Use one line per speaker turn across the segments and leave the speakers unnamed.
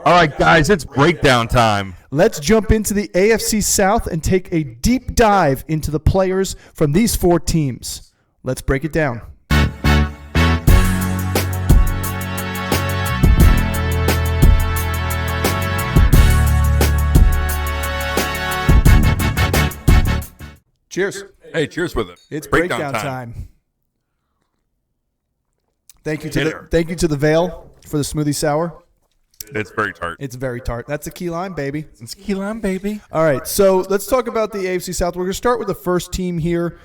All right, guys, it's breakdown time.
Let's jump into the AFC South and take a deep dive into the players from these four teams. Let's break it down. Cheers.
Hey, cheers with it.
It's breakdown time. Thank you to the Veil for the smoothie sour.
It's very tart.
It's very tart. That's a key lime, baby.
It's key lime, baby.
All right, so let's talk about the AFC South. We're going to start with the first team here,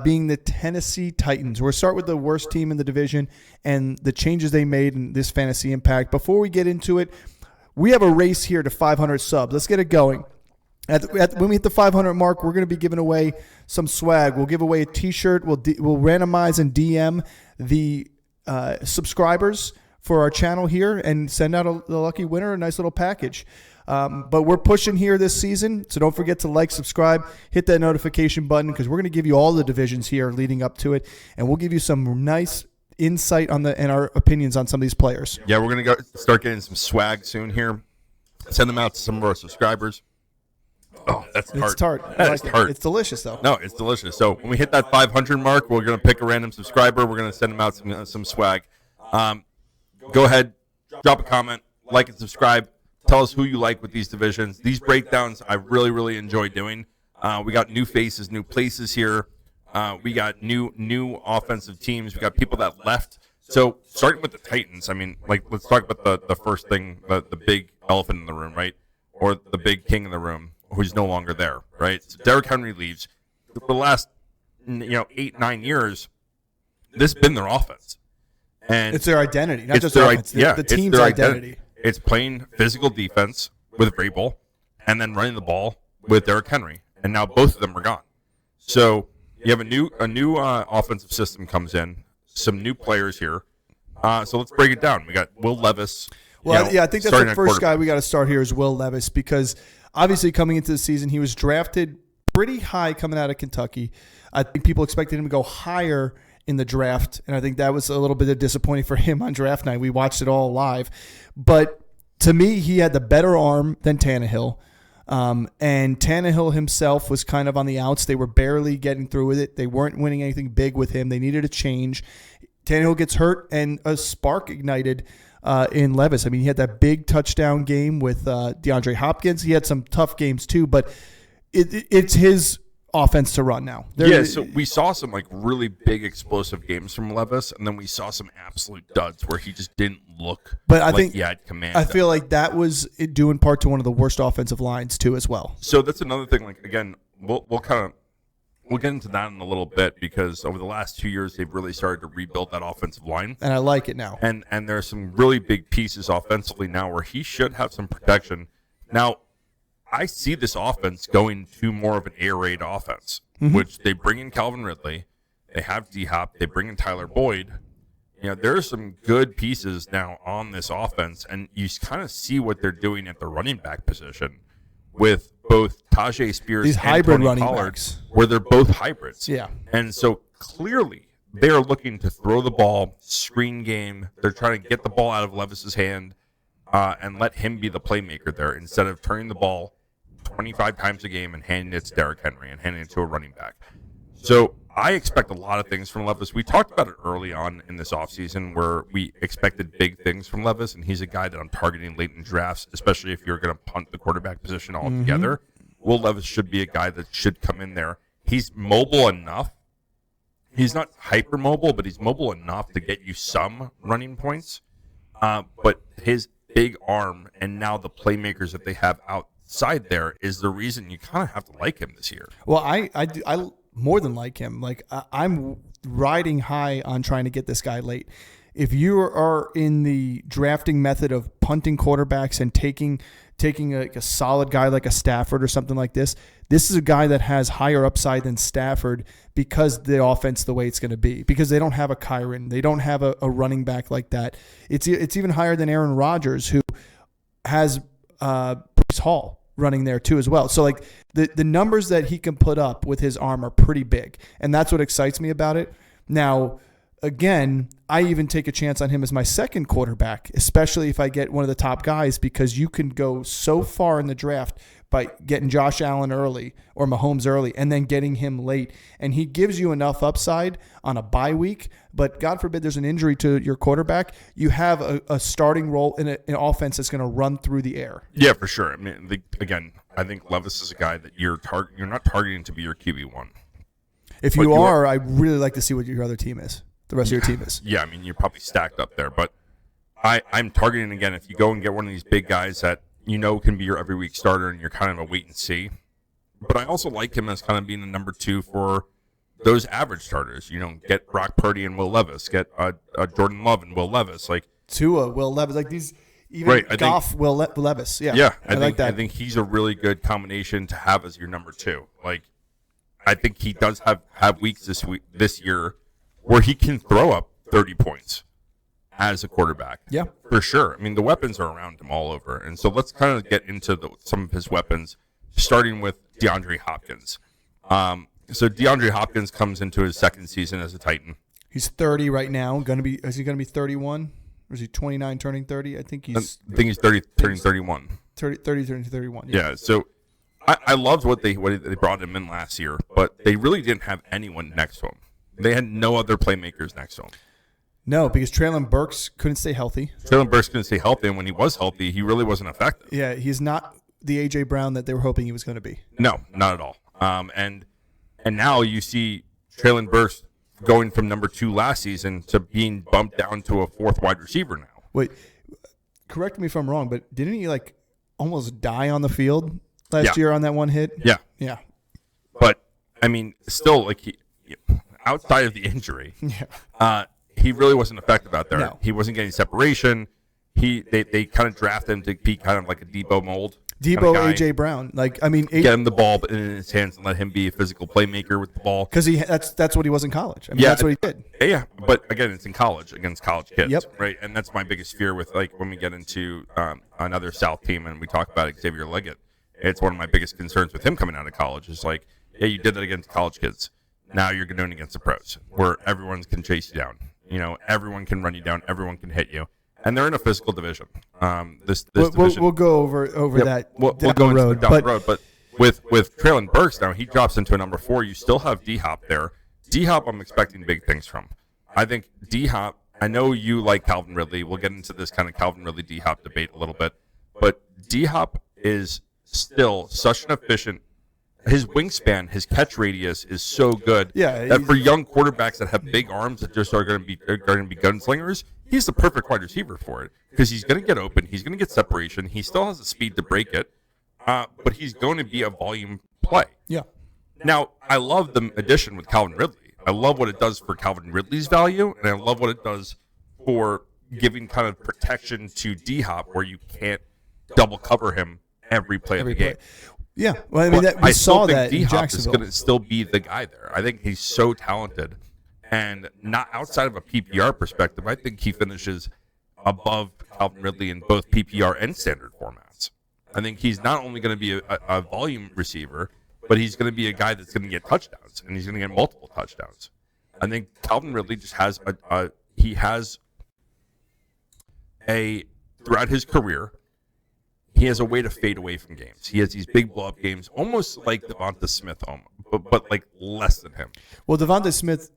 being the Tennessee Titans. We're going to start with the worst team in the division and the changes they made in this fantasy impact. Before we get into it, we have a race here to 500 subs. Let's get it going. When we hit the 500 mark, we're going to be giving away some swag. We'll give away a T-shirt. We'll randomize and DM the subscribers for our channel here and send out the lucky winner a nice little package. But we're pushing here this season, so don't forget to like, subscribe, hit that notification button because we're going to give you all the divisions here leading up to it, and we'll give you some nice insight on and our opinions on some of these players.
Yeah, we're going to start getting some swag soon here. Send them out to some of our subscribers. Oh, that's tart.
It's tart.
That is tart.
It's delicious, though.
No, it's delicious. So when we hit that 500 mark, we're going to pick a random subscriber. We're going to send them out some swag. Go ahead, drop a comment, like and subscribe. Tell us who you like with these divisions. These breakdowns I really, really enjoy doing. We got new faces, new places here. We got new offensive teams. We got people that left. So starting with the Titans, I mean, let's talk about the first thing, the big elephant in the room, right? Or the big king in the room who's no longer there, right? So Derrick Henry leaves. For the last 8-9 years, this has been their offense. And
it's their identity, not just their offense. The team's identity.
It's playing physical defense with Vrabel and then running the ball with Derrick Henry. And now both of them are gone. So you have a new offensive system comes in, some new players here. So let's break it down. We got Will Levis.
Well, I think that's the first guy we got to start here is Will Levis because obviously coming into the season, he was drafted pretty high coming out of Kentucky. I think people expected him to go higher in the draft, and I think that was a little bit disappointing for him on draft night. We watched it all live. But to me, he had the better arm than Tannehill. And Tannehill himself was kind of on the outs. They were barely getting through with it. They weren't winning anything big with him. They needed a change. Tannehill gets hurt, and a spark ignited in Levis. I mean, he had that big touchdown game with DeAndre Hopkins. He had some tough games too, but it's his offense to run now.
So we saw some really big explosive games from Levis, and then we saw some absolute duds where he just didn't look he had command.
I feel like that was due in part to one of the worst offensive lines too as well.
So that's another thing. Again, we'll get into that in a little bit because over the last 2 years they've really started to rebuild that offensive line,
and I like it now.
And there are some really big pieces offensively now where he should have some protection. Now, I see this offense going to more of an air raid offense, which they bring in Calvin Ridley, they have D-Hop, they bring in Tyler Boyd. There are some good pieces now on this offense, and you kind of see what they're doing at the running back position with both Tajay Spears
these
and
hybrid
Tony
running
Pollard,
backs,
where they're both hybrids.
Yeah.
And so clearly they are looking to throw the ball, screen game. They're trying to get the ball out of Levis's hand and let him be the playmaker there instead of turning the ball 25 times a game and handing it to Derrick Henry and handing it to a running back. So I expect a lot of things from Levis. We talked about it early on in this offseason where we expected big things from Levis, and he's a guy that I'm targeting late in drafts, especially if you're going to punt the quarterback position altogether. Will Levis should be a guy that should come in there. He's mobile enough. He's not hyper mobile, but he's mobile enough to get you some running points. But his big arm and now the playmakers that they have outside there is the reason you kind of have to like him this year.
Well, I more than like him. I'm riding high on trying to get this guy late. If you are in the drafting method of punting quarterbacks and taking a solid guy like a Stafford or something like this is a guy that has higher upside than Stafford because the offense the way it's going to be. Because they don't have a Kyron, they don't have a running back like that. It's even higher than Aaron Rodgers, who has Breece Hall running there too as well. So the numbers that he can put up with his arm are pretty big, and that's what excites me about it. Now, again, I even take a chance on him as my second quarterback, especially if I get one of the top guys, because you can go so far in the draft by getting Josh Allen early or Mahomes early and then getting him late. And he gives you enough upside on a bye week. But God forbid there's an injury to your quarterback, you have a starting role in an offense that's going to run through the air.
Yeah, for sure. I mean, again, I think Levis is a guy that you're not targeting to be your QB1.
If you are, I'd really like to see what your other team is. The rest of your team is.
Yeah, I mean, you're probably stacked up there. But I'm targeting, again, if you go and get one of these big guys that can be your every week starter and you're kind of a wait and see. But I also like him as kind of being the number 2 for those average starters. Get Brock Purdy and Will Levis. Get Jordan Love and Will Levis. Like
Tua, Will Levis. Like these, even
right,
Goff, Will Levis. Yeah.
Yeah,
I like that.
I think he's a really good combination to have as your number 2. Like, I think he does have weeks this year where he can throw up 30 points as a quarterback.
Yeah.
For sure. I mean, the weapons are around him all over. And so let's kind of get into some of his weapons, starting with DeAndre Hopkins. So DeAndre Hopkins comes into his second season as a Titan.
He's 30 right now. Is he going to be 31? Or is he 29 turning 30? I think he's
30 turning 31.
30 turning 31.
Yeah. So I loved what they brought him in last year, but they really didn't have anyone next to him. They had no other playmakers next to him.
No, because Traylon Burks couldn't stay healthy.
Traylon Burks couldn't stay healthy, and when he was healthy, he really wasn't effective.
Yeah, he's not the A.J. Brown that they were hoping he was going to be.
No, not at all. And now you see Traylon Burks going from number 2 last season to being bumped down to a 4th wide receiver now.
Wait, correct me if I'm wrong, but didn't he almost die on the field last year on that one hit?
Yeah.
Yeah.
But, I mean, still, outside of the injury, he really wasn't effective out there.
No.
He wasn't getting separation. They kind of drafted him to be kind of like a Debo mold.
Debo, A.J. Brown. Get
him the ball in his hands and let him be a physical playmaker with the ball.
Because that's what he was in college. I mean, that's what he did.
Yeah, but again, it's in college against college kids.
Yep.
Right, and that's my biggest fear with when we get into another South team and we talk about Xavier Leggett. It's one of my biggest concerns with him coming out of college. Is you did that against college kids. Now you're doing it against the pros, where everyone can chase you down. Everyone can run you down. Everyone can hit you. And they're in a physical division. This division.
We'll go over that
we'll
down
go
the road.
down the road. But with Traylon Burks now, he drops into a number 4. You still have D-Hop there. D-Hop, I'm expecting big things from. I think D-Hop, I know you like Calvin Ridley. We'll get into this kind of Calvin Ridley D-Hop debate a little bit. But D-Hop is still such an efficient. His wingspan, his catch radius is so good that for young quarterbacks that have big arms that just are going to be gunslingers, he's the perfect wide receiver for it because he's going to get open, he's going to get separation, he still has the speed to break it, but he's going to be a volume play.
Yeah.
Now, I love the addition with Calvin Ridley. I love what it does for Calvin Ridley's value, and I love what it does for giving kind of protection to D-Hop where you can't double cover him every play of the game.
Yeah, well, I mean, we saw that in
D-Hop
Jacksonville.
is going to still be the guy there. I think he's so talented, and not outside of a PPR perspective, I think he finishes above Calvin Ridley in both PPR and standard formats. I think he's not only going to be a volume receiver, but he's going to be a guy that's going to get touchdowns, and he's going to get multiple touchdowns. I think Calvin Ridley just has throughout his career, he has a way to fade away from games. He has these big blow-up games, almost like Devonta Smith, but like less than him.
Well, Devonta Smith,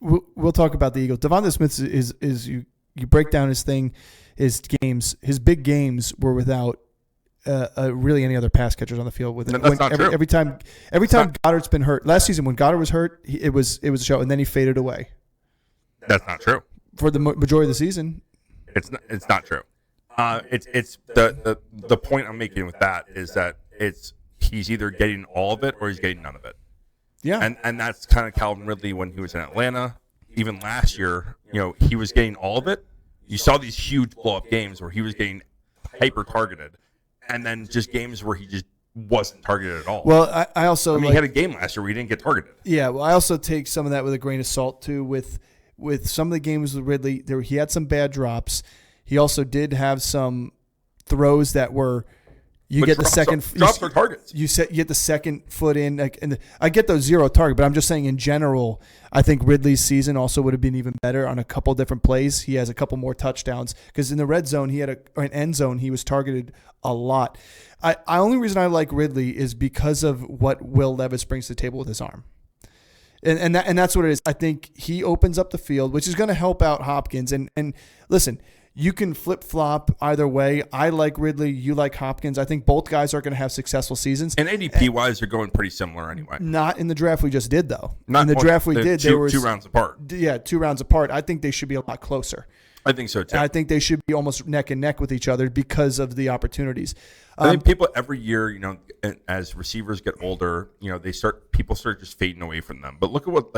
we'll talk about the Eagles. Devonta Smith is you break down his thing, his games, his big games were without really any other pass catchers on the field.
That's not true.
Every time Goddard's been hurt. Last season when Goddard was hurt, it was a show, and then he faded away.
That's not true.
For the majority of the season,
it's not true. It's the point I'm making with that is that he's either getting all of it or he's getting none of it.
Yeah.
And that's kind of Calvin Ridley when he was in Atlanta. Even last year, he was getting all of it. You saw these huge blow-up games where he was getting hyper-targeted, and then just games where he just wasn't targeted at all.
Well, I also
he had a game last year where he didn't get targeted.
Yeah, well, I also take some of that with a grain of salt too. With some of the games with Ridley, he had some bad drops. He also did have some throws that were You get the second
drops their targets.
You get the second foot in, I get those 0 target, but I'm just saying in general, I think Ridley's season also would have been even better on a couple different plays. He has a couple more touchdowns because in the red zone, he had an end zone. He was targeted a lot. Only reason I like Ridley is because of what Will Levis brings to the table with his arm. And that's what it is. I think he opens up the field, which is going to help out Hopkins. And listen, you can flip-flop either way. I like Ridley. You like Hopkins. I think both guys are going to have successful seasons.
And ADP-wise, they're going pretty similar anyway.
Not in the draft we just did, though. In the draft we did,
they were 2 rounds apart.
Yeah, 2 rounds apart. I think they should be a lot closer.
I think so, too.
And I think they should be almost neck and neck with each other because of the opportunities.
I think people every year, as receivers get older, people start just fading away from them. But look at what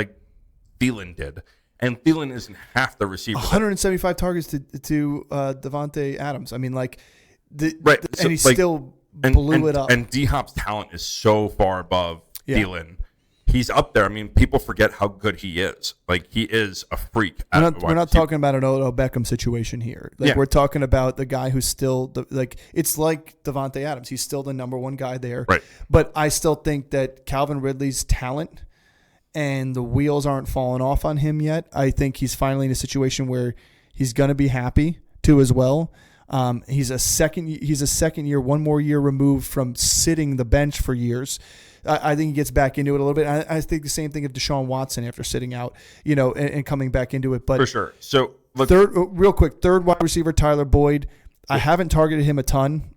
Thielen did. And Thielen isn't half the receiver.
175 targets to Devontae Adams. I mean,
and
he still blew it up.
And D-Hop's talent is so far above Thielen. He's up there. I mean, people forget how good he is. He is a freak.
We're not talking about an Odell Beckham situation here. We're talking about the guy who's still it's like Devontae Adams. He's still the number 1 guy there.
Right.
But I still think that Calvin Ridley's talent and the wheels aren't falling off on him yet. I think he's finally in a situation where he's going to be happy too as well. He's a second year, 1 more year removed from sitting the bench for years. I think he gets back into it a little bit. I think the same thing of Deshaun Watson after sitting out, and coming back into it. But
for sure. So
third wide receiver, Tyler Boyd. I haven't targeted him a ton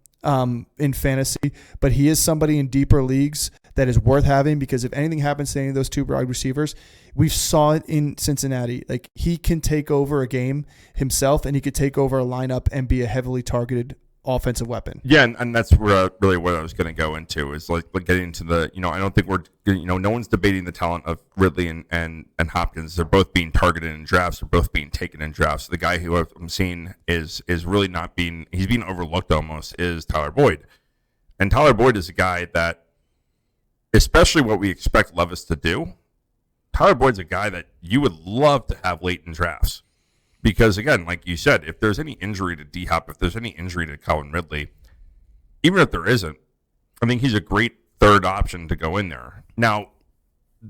in fantasy, but he is somebody in deeper leagues that is worth having because if anything happens to any of those 2 wide receivers, we saw it in Cincinnati. He can take over a game himself, and he could take over a lineup and be a heavily targeted offensive weapon.
Yeah, and that's really what I was going to go into is getting into the, I don't think we're, no one's debating the talent of Ridley and Hopkins. They're both being targeted in drafts. They're both being taken in drafts. The guy who I'm seeing is really not he's being overlooked almost is Tyler Boyd. And Tyler Boyd is a guy that, especially what we expect Levis to do, Tyler Boyd's a guy that you would love to have late in drafts. Because, again, like you said, if there's any injury to D-Hop, if there's any injury to Calvin Ridley, even if there isn't, I think he's a great third option to go in there. Now,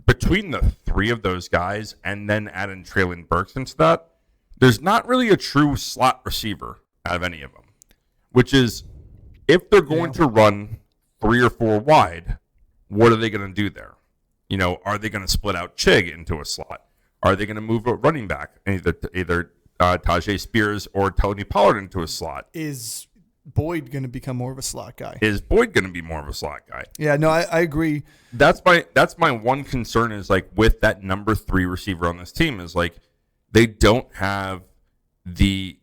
between the 3 of those guys and then adding Treylon Burks into that, there's not really a true slot receiver out of any of them. Which is, if they're going to run 3 or 4 wide, what are they going to do there? Are they going to split out Chig into a slot? Are they going to move a running back, either Tajay Spears or Tony Pollard into a slot?
Is Boyd going to become more of a slot guy?
Is Boyd going to be more of a slot guy?
Yeah, no, I agree.
That's my one concern is with that number 3 receiver on this team is they don't have the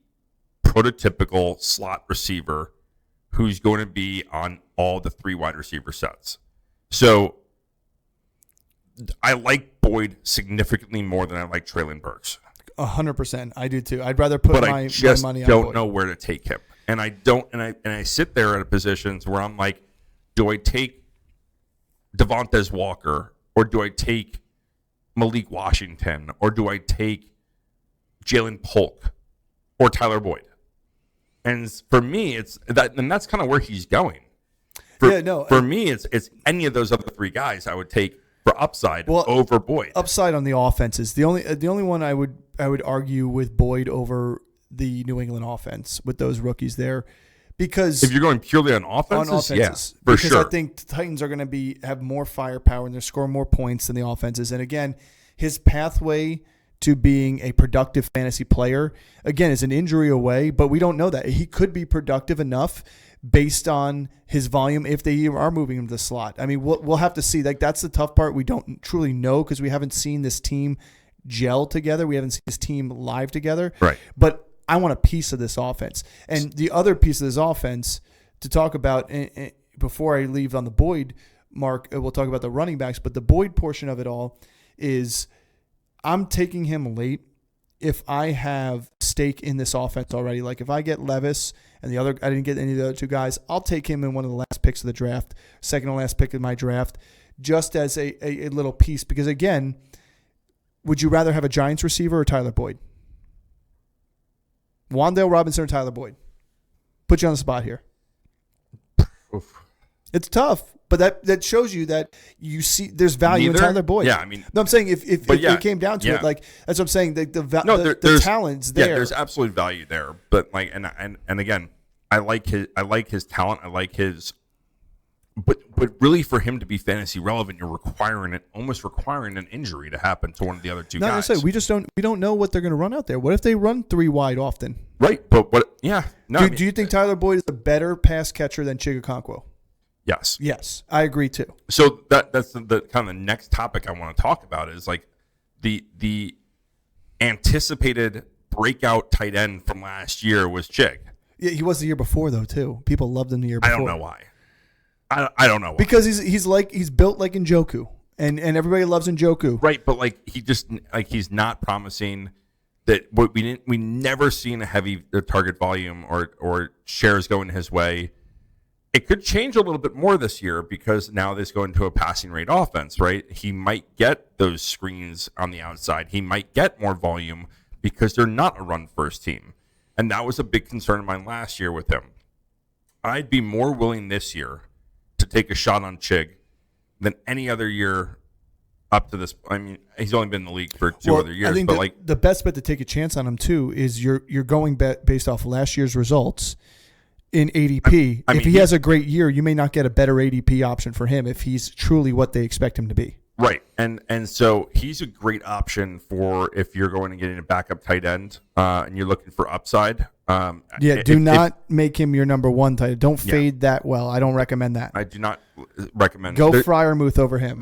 prototypical slot receiver who's going to be on all the 3 wide receiver sets. So I like Boyd significantly more than I like Treylon Burks.
100%. I do too. I'd rather put my money on Boyd.
I just don't know where to take him. And I sit there at positions where I'm like, do I take Devontae Walker or do I take Malik Washington or do I take Jalen Polk or Tyler Boyd? And for me, it's that, and that's kind of where he's going. For me, it's any of those other 3 guys I would take for upside over Boyd.
Upside on the offenses. The only one I would argue with Boyd over the New England offense with those rookies there, because
if you're going purely on offenses, yeah, for
because
sure.
I think the Titans are going to have more firepower and they're scoring more points than the offenses. And again, his pathway to being a productive fantasy player, again, is an injury away, but we don't know that. He could be productive enough based on his volume if they are moving him to the slot. I mean, we'll have to see. That's the tough part. We don't truly know because we haven't seen this team gel together. We haven't seen this team live together.
Right.
But I want a piece of this offense. And the other piece of this offense to talk about before I leave on the Boyd mark, we'll talk about the running backs, but the Boyd portion of it all is I'm taking him late if I have stake in this offense already. If I get Levis and I didn't get any of the other 2 guys, I'll take him in one of the last picks of the draft, second to last pick of my draft, just as a little piece. Because again, would you rather have a Giants receiver or Tyler Boyd? Wan'Dale Robinson or Tyler Boyd? Put you on the spot here.
Oof.
It's tough, but that shows you that you see there's value in Tyler Boyd.
Yeah, I mean,
no, I'm saying if it came down to it, like that's what I'm saying. The talent's there.
Yeah, there's absolute value there. But like, and again, I like his talent. I like his. But really, for him to be fantasy relevant, you're almost requiring an injury to happen to one of the other two guys.
I say we don't know what they're going to run out there. What if they run 3 wide often?
Right, but what? Yeah, no.
Do you think Tyler Boyd is a better pass catcher than Chigakonkwo?
Yes.
Yes, I agree too.
So that's the kind of the next topic I want to talk about is like the anticipated breakout tight end from last year was Chig.
Yeah, he was the year before though too. People loved him the year before.
I don't know why. I don't know why.
Because he's built like Njoku, and everybody loves Njoku.
Right, but like he's not promising that we never seen a heavy target volume or shares going his way. It could change a little bit more this year because now this going to a passing rate offense, right? He might get those screens on the outside. He might get more volume because they're not a run first team. And that was a big concern of mine last year with him. I'd be more willing this year to take a shot on Chig than any other year up to this. I mean, he's only been in the league for two other years.
I think
but
the best bet to take a chance on him too is you're going based off of last year's results in ADP. If he has a great year, you may not get a better ADP option for him if he's truly what they expect him to be.
Right, and so he's a great option for if you're going to get in a backup tight end and you're looking for upside.
Do not make him your number one tight end. Don't fade that well. I don't recommend that.
I do not recommend.
Go Freiermuth over him.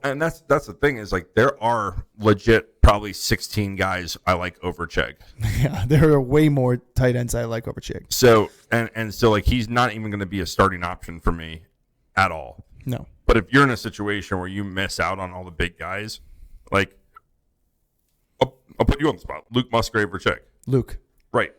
And that's the thing is like there are legit probably 16 guys I like over Chig.
Yeah, there are way more tight ends I like over Chig.
So and so like he's not even going to be a starting option for me at all.
No.
But if you're in a situation where you miss out on all the big guys, like I'll put you on the spot. Luke Musgrave or Chig?
Luke.
Right.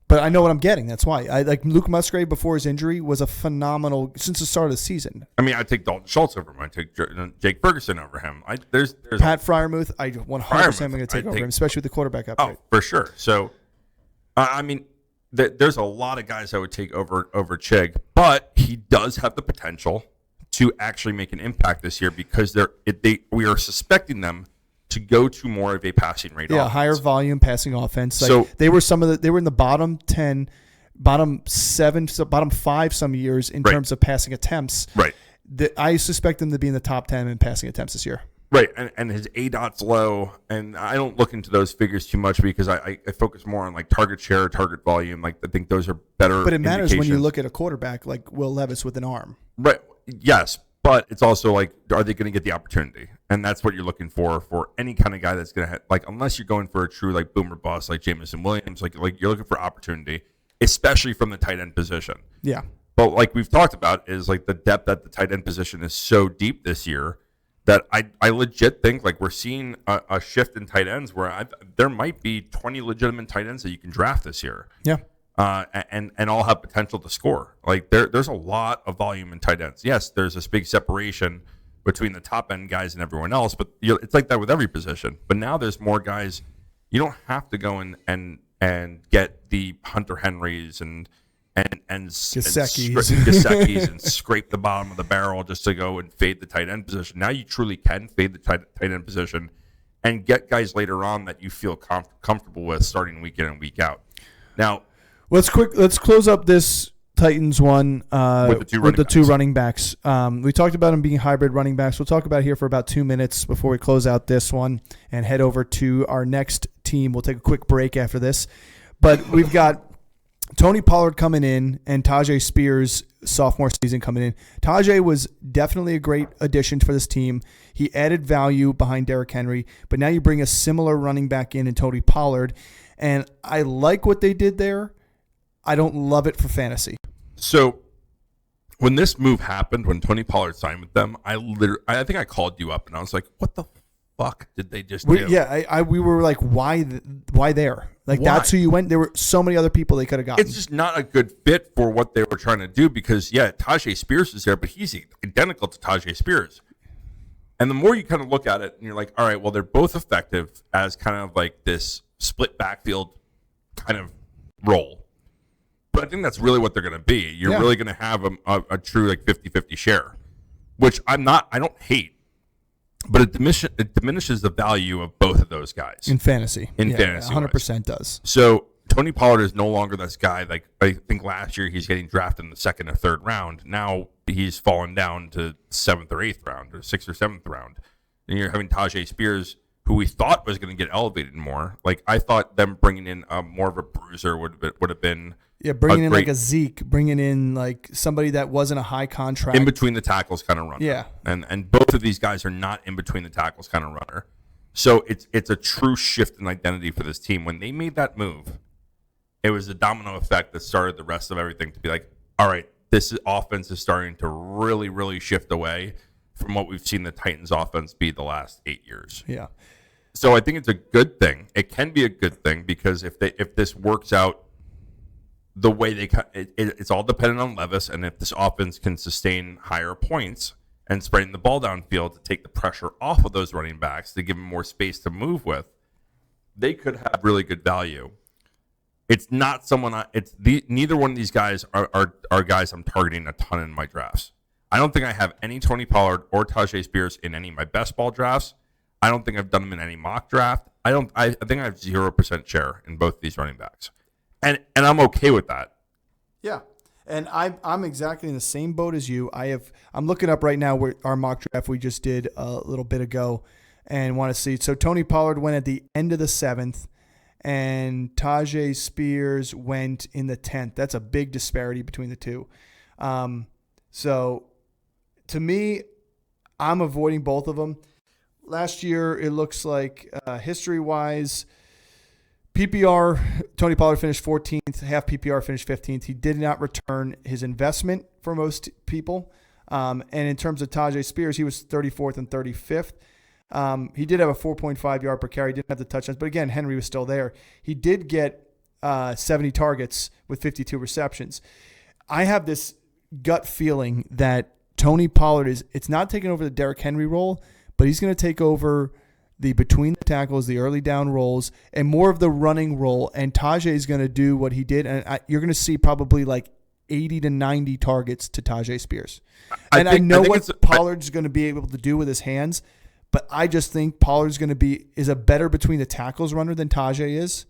But I know what I'm getting. That's why. I like Luke Musgrave before his injury was a phenomenal since the start of the season.
I mean, I take Dalton Schultz over him. I take Jake Ferguson over him. There's
Pat Freiermuth. I 100% am going to take over him, especially with the quarterback upgrade.
Oh, for sure. So, I mean, there's a lot of guys I would take over Chig, but he does have the potential to actually make an impact this year because we are suspecting them to go to more of a passing rate offense.
Higher volume passing offense. Like
so
they were in the bottom 10, bottom 7, bottom 5 some years in terms of passing attempts.
Right.
I suspect them to be in the top 10 in passing attempts this year.
Right, and his ADOT's low, and I don't look into those figures too much because I focus more on like target share, target volume. Like I think those are better.
But it matters when you look at a quarterback like Will Levis with an arm.
Right. Yes, but it's also like, are they going to get the opportunity? And that's what you're looking for any kind of guy that's going to like, unless you're going for a true like boomer bust like Jameson Williams, like you're looking for opportunity, especially from the tight end position.
Yeah.
But like we've talked about is like the depth at the tight end position is so deep this year that I legit think like we're seeing a shift in tight ends where there might be 20 legitimate tight ends that you can draft this year.
Yeah.
And all have potential to score. Like there's a lot of volume in tight ends. Yes, there's this big separation between the top end guys and everyone else, but it's like that with every position. But now there's more guys. You don't have to go in and get the Hunter Henrys and Gesicki's and scrape the bottom of the barrel just to go and fade the tight end position. Now you truly can fade the tight end position and get guys later on that you feel comfortable with starting week in and week out. Now,
let's close up this Titans one with the two running backs. We talked about them being hybrid running backs. We'll talk about it here for about 2 minutes before we close out this one and head over to our next team. We'll take a quick break after this. But we've got Tony Pollard coming in and Tajay Spears sophomore season coming in. Tajay was definitely a great addition for this team. He added value behind Derrick Henry, but now you bring a similar running back in Tony Pollard, and I like what they did there. I don't love it for fantasy.
So when this move happened, when Tony Pollard signed with them, I think I called you up and I was like, what the fuck did they just do?
Yeah, we were like, why there? Like, why? That's who you went. There were so many other people they could have gotten.
It's just not a good fit for what they were trying to do because, Tajay Spears is there, but he's identical to Tajay Spears. And the more you kind of look at it and you're like, all right, well, they're both effective as kind of like this split backfield kind of role. But I think that's really what they're going to be. You're really going to have a true like 50-50 share, which I don't hate, but it diminishes the value of both of those guys.
In fantasy.
In fantasy.
100% does.
So Tony Pollard is no longer this guy. Like I think last year he's getting drafted in the 2nd or 3rd round. Now he's fallen down to 7th or 8th round or 6th or 7th round. And you're having Tajay Spears, who we thought was going to get elevated more. Like I thought them bringing in more of a bruiser would have been.
Yeah, bringing in like a Zeke, bringing in like somebody that wasn't a high contract.
In between the tackles kind of runner.
Yeah.
And both of these guys are not in between the tackles kind of runner. So it's a true shift in identity for this team. When they made that move, it was a domino effect that started the rest of everything to be like, all right, this offense is starting to really, really shift away from what we've seen the Titans offense be the last 8 years.
Yeah.
So I think it's a good thing. It can be a good thing because if this works out the way it's all dependent on Levis, and if this offense can sustain higher points and spreading the ball downfield to take the pressure off of those running backs to give them more space to move with, they could have really good value. It's not someone. Neither one of these guys are guys I'm targeting a ton in my drafts. I don't think I have any Tony Pollard or Tajay Spears in any of my best ball drafts. I don't think I've done them in any mock draft. I think I have 0% share in both these running backs. And I'm okay with that.
Yeah. And I'm exactly in the same boat as you. I'm looking up right now where our mock draft we just did a little bit ago and want to see. So Tony Pollard went at the end of the 7th and Tajay Spears went in the 10th. That's a big disparity between the two. So to me, I'm avoiding both of them. Last year, it looks like history-wise, PPR, Tony Pollard finished 14th, half PPR finished 15th. He did not return his investment for most people. And in terms of Tajay Spears, he was 34th and 35th. He did have a 4.5 yard per carry. He didn't have the touchdowns. But again, Henry was still there. He did get 70 targets with 52 receptions. I have this gut feeling that Tony Pollard it's not taking over the Derrick Henry role, but he's going to take over the between the tackles, the early down rolls, and more of the running role. And Tajay is going to do what he did. And you're going to see probably like 80 to 90 targets to Tajay Spears. I know what Pollard's going to be able to do with his hands, but I just think Pollard's going to is a better between the tackles runner than Tajay is.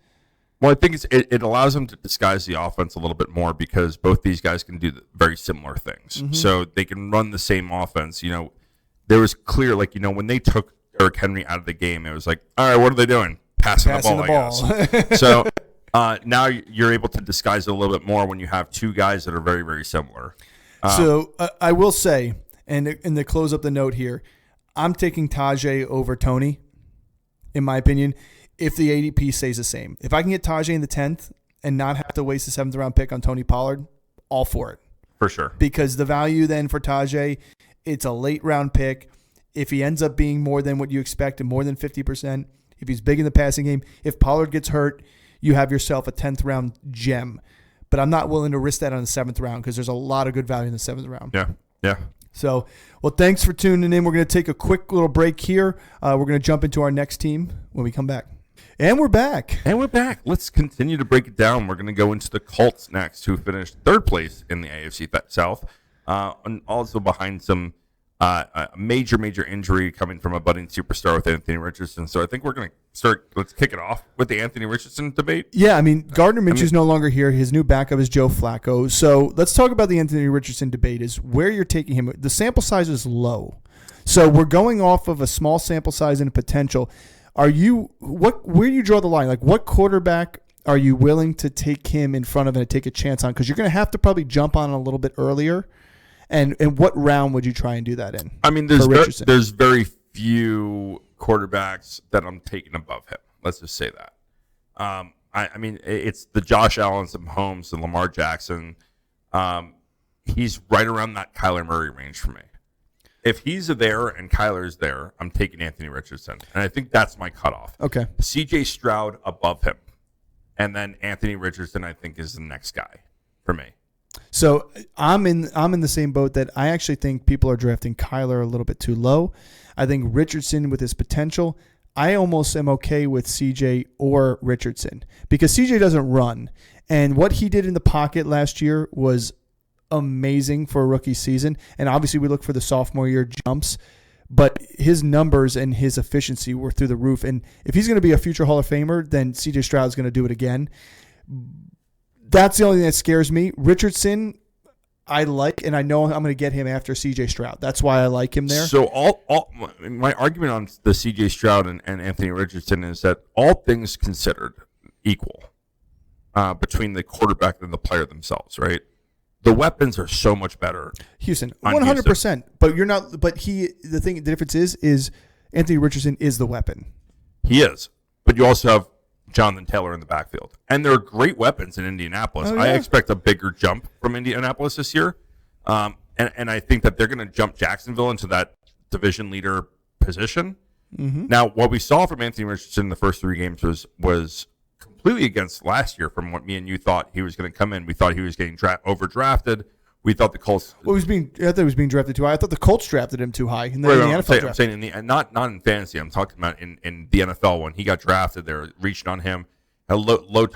Well, I think it allows him to disguise the offense a little bit more because both these guys can do very similar things. Mm-hmm. So they can run the same offense. You know, there was clear, like, you know, when they took Derrick Henry out of the game, it was like, all right, what are they doing? Passing the ball, I guess. So now you're able to disguise it a little bit more when you have two guys that are very, very similar.
So I will say, and to close up the note here, I'm taking Tajay over Tony, in my opinion, if the ADP stays the same. If I can get Tajay in the 10th and not have to waste a 7th round pick on Tony Pollard, all for it.
For sure.
Because the value then for Tajay, it's a late round pick. If he ends up being more than what you expect and more than 50%, if he's big in the passing game, if Pollard gets hurt, you have yourself a 10th round gem. But I'm not willing to risk that on the 7th round because there's a lot of good value in the 7th round.
Yeah.
So, well, thanks for tuning in. We're going to take a quick little break here. We're going to jump into our next team when we come back. And we're back.
Let's continue to break it down. We're going to go into the Colts next, who finished 3rd place in the AFC South, and also behind some major injury coming from a budding superstar with Anthony Richardson. So I think we're going to let's kick it off with the Anthony Richardson debate.
Yeah, I mean, Gardner Minshew's no longer here. His new backup is Joe Flacco. So let's talk about the Anthony Richardson debate is where you're taking him. The sample size is low. So we're going off of a small sample size and a potential. Where do you draw the line? Like, what quarterback are you willing to take him in front of and take a chance on? Because you're going to have to probably jump on a little bit earlier. And what round would you try and do that in?
I mean, there's very few quarterbacks that I'm taking above him. Let's just say that. I mean, it's the Josh Allens and Mahomes and Lamar Jackson. He's right around that Kyler Murray range for me. If he's there and Kyler's there, I'm taking Anthony Richardson. And I think that's my cutoff.
Okay.
C.J. Stroud above him. And then Anthony Richardson, I think, is the next guy for me.
So I'm in the same boat that I actually think people are drafting Kyler a little bit too low. I think Richardson with his potential, I almost am okay with CJ or Richardson because CJ doesn't run. And what he did in the pocket last year was amazing for a rookie season. And obviously we look for the sophomore year jumps, but his numbers and his efficiency were through the roof. And if he's going to be a future Hall of Famer, then CJ Stroud's going to do it again. That's the only thing that scares me. Richardson, I like, and I know I'm going to get him after C.J. Stroud. That's why I like him there.
So all my argument on the C.J. Stroud and Anthony Richardson is that all things considered equal between the quarterback and the player themselves, right? The weapons are so much better.
Houston, 100%. But you're not. But the difference is Anthony Richardson is the weapon.
He is, but you also have Jonathan Taylor in the backfield. And there are great weapons in Indianapolis.
Oh, yeah.
I expect a bigger jump from Indianapolis this year. And I think that they're going to jump Jacksonville into that division leader position.
Mm-hmm.
Now, what we saw from Anthony Richardson in the first 3 games was completely against last year from what me and you thought he was going to come in. We thought he was getting overdrafted. We thought the Colts.
Well, I thought he was being drafted too high. I thought the Colts drafted him too high in the NFL draft.
I'm saying not in fantasy. I'm talking about in the NFL when he got drafted. They're reaching on him. A low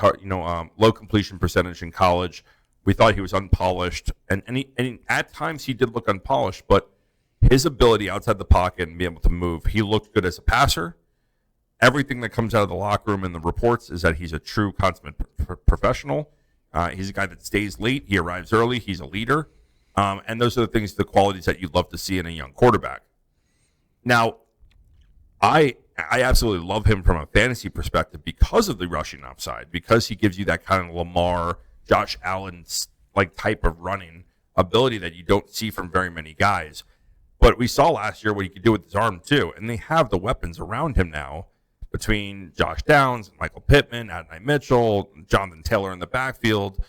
completion percentage in college. We thought he was unpolished, and at times he did look unpolished. But his ability outside the pocket and be able to move, he looked good as a passer. Everything that comes out of the locker room and the reports is that he's a true consummate professional. He's a guy that stays late. He arrives early. He's a leader. And those are the things, the qualities that you'd love to see in a young quarterback. Now, I absolutely love him from a fantasy perspective because of the rushing upside, because he gives you that kind of Lamar, Josh Allen like type of running ability that you don't see from very many guys. But we saw last year what he could do with his arm too, and they have the weapons around him now between Josh Downs, Michael Pittman, Adonai Mitchell, Jonathan Taylor in the backfield,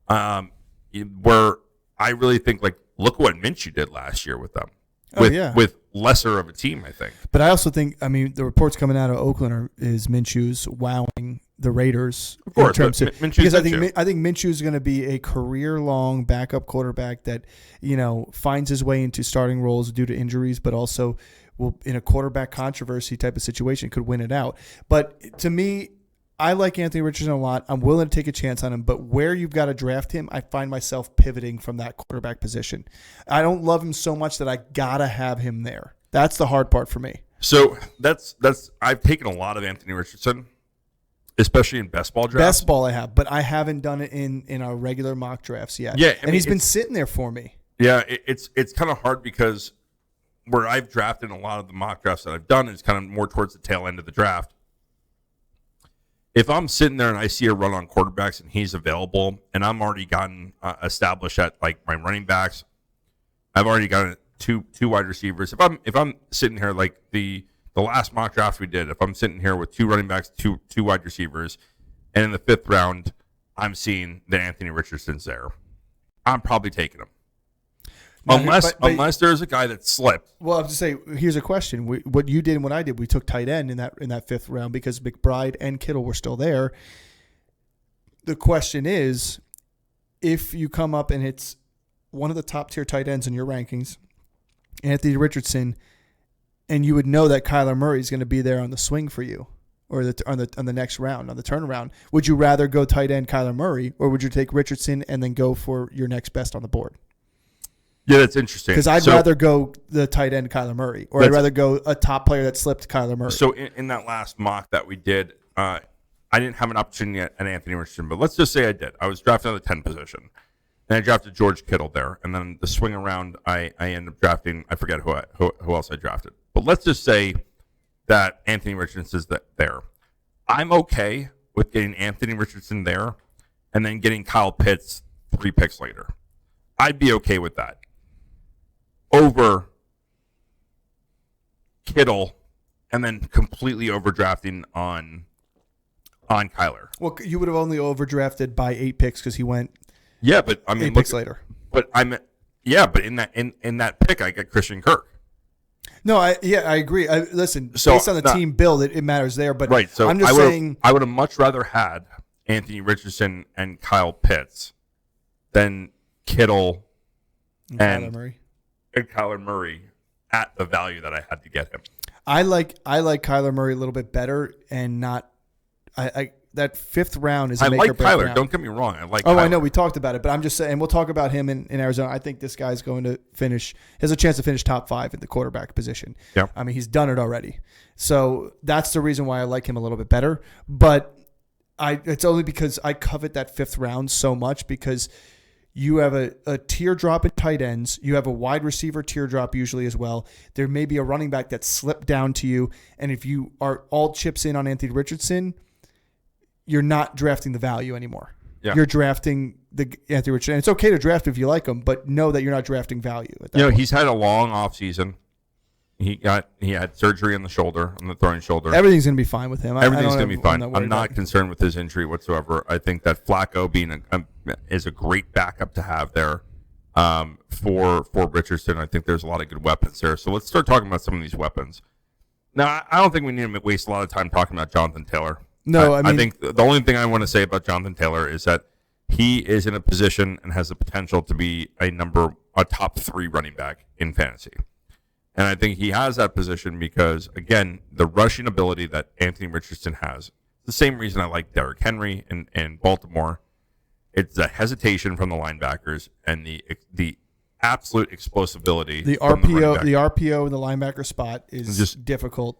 where I really think, like, look what Minshew did last year with them. With lesser of a team, I think.
But I also think, the reports coming out of Oakland is Minshew's wowing the Raiders.
Of course,
because I think Minshew is going to be a career-long backup quarterback that, finds his way into starting roles due to injuries, but also will, in a quarterback controversy type of situation, could win it out. But to me, I like Anthony Richardson a lot. I'm willing to take a chance on him, but where you've got to draft him, I find myself pivoting from that quarterback position. I don't love him so much that I got to have him there. That's the hard part for me.
So that's I've taken a lot of Anthony Richardson, especially in best ball drafts.
Best ball I have, but I haven't done it in our regular mock drafts yet.
Yeah,
he's been sitting there for me.
Yeah, it's kind of hard because where I've drafted a lot of the mock drafts that I've done is kind of more towards the tail end of the draft. If I'm sitting there and I see a run on quarterbacks and he's available, and I'm already gotten established at like my running backs, I've already got two wide receivers. If I'm sitting here like the last mock draft we did, if I'm sitting here with 2 running backs, two wide receivers, and in the 5th round I'm seeing that Anthony Richardson's there, I'm probably taking him. Unless there's a guy that slipped.
Well, I have to say, here's a question. What you did and what I did, we took tight end in that 5th round because McBride and Kittle were still there. The question is, if you come up and it's one of the top tier tight ends in your rankings, Anthony Richardson, and you would know that Kyler Murray is going to be there on the swing for you, or on the next round, on the turnaround, would you rather go tight end Kyler Murray, or would you take Richardson and then go for your next best on the board?
Yeah, that's interesting.
Because I'd rather go the tight end Kyler Murray, or I'd rather go a top player that slipped Kyler Murray.
So in that last mock that we did, I didn't have an opportunity at Anthony Richardson, but let's just say I did. I was drafting at the 10 position, and I drafted George Kittle there, and then the swing around, I ended up drafting. I forget who else I drafted, but let's just say that Anthony Richardson's there. I'm okay with getting Anthony Richardson there, and then getting Kyle Pitts 3 picks later. I'd be okay with that. Over Kittle, and then completely overdrafting on Kyler.
Well, you would have only overdrafted by 8 picks because he went.
Yeah, but I mean,
8 picks later.
But but in that pick, I got Christian Kirk.
No, I agree. Listen, based on the team build, it matters there. But
right, so
I'm just saying,
I would have much rather had Anthony Richardson and Kyle Pitts than Kittle and
Kyler Murray.
And Kyler Murray at the value that I had to get him.
I like Kyler Murray a little bit better, and not I that fifth round is.
I
make
like
or break
Kyler.
round.
Don't get me wrong. I like.
Oh,
Kyler.
I know we talked about it, but I'm just saying. We'll talk about him in Arizona. I think this guy's going to finish. Has a chance to finish top 5 at the quarterback position.
Yeah.
I mean, he's done it already. So that's the reason why I like him a little bit better. But it's only because I covet that fifth round so much, because you have a teardrop in tight ends. You have a wide receiver teardrop usually as well. There may be a running back that slipped down to you. And if you are all chips in on Anthony Richardson, you're not drafting the value anymore.
Yeah.
You're drafting the Anthony Richardson. And it's okay to draft if you like him, but know that you're not drafting value. At that point.
He's had a long offseason. He had surgery on the throwing shoulder.
Everything's going to be fine with him.
Everything's going to be fine. I'm not
about
concerned with his injury whatsoever. I think that Flacco is a great backup to have there for Richardson. I think there's a lot of good weapons there. So let's start talking about some of these weapons. Now, I don't think we need to waste a lot of time talking about Jonathan Taylor.
No, I mean,
I think the only thing I want to say about Jonathan Taylor is that he is in a position and has the potential to be a top 3 running back in fantasy. And I think he has that position because, again, the rushing ability that Anthony Richardson has, the same reason I like Derrick Henry in Baltimore. It's the hesitation from the linebackers and the absolute explosability.
The RPO in the linebacker spot is just difficult.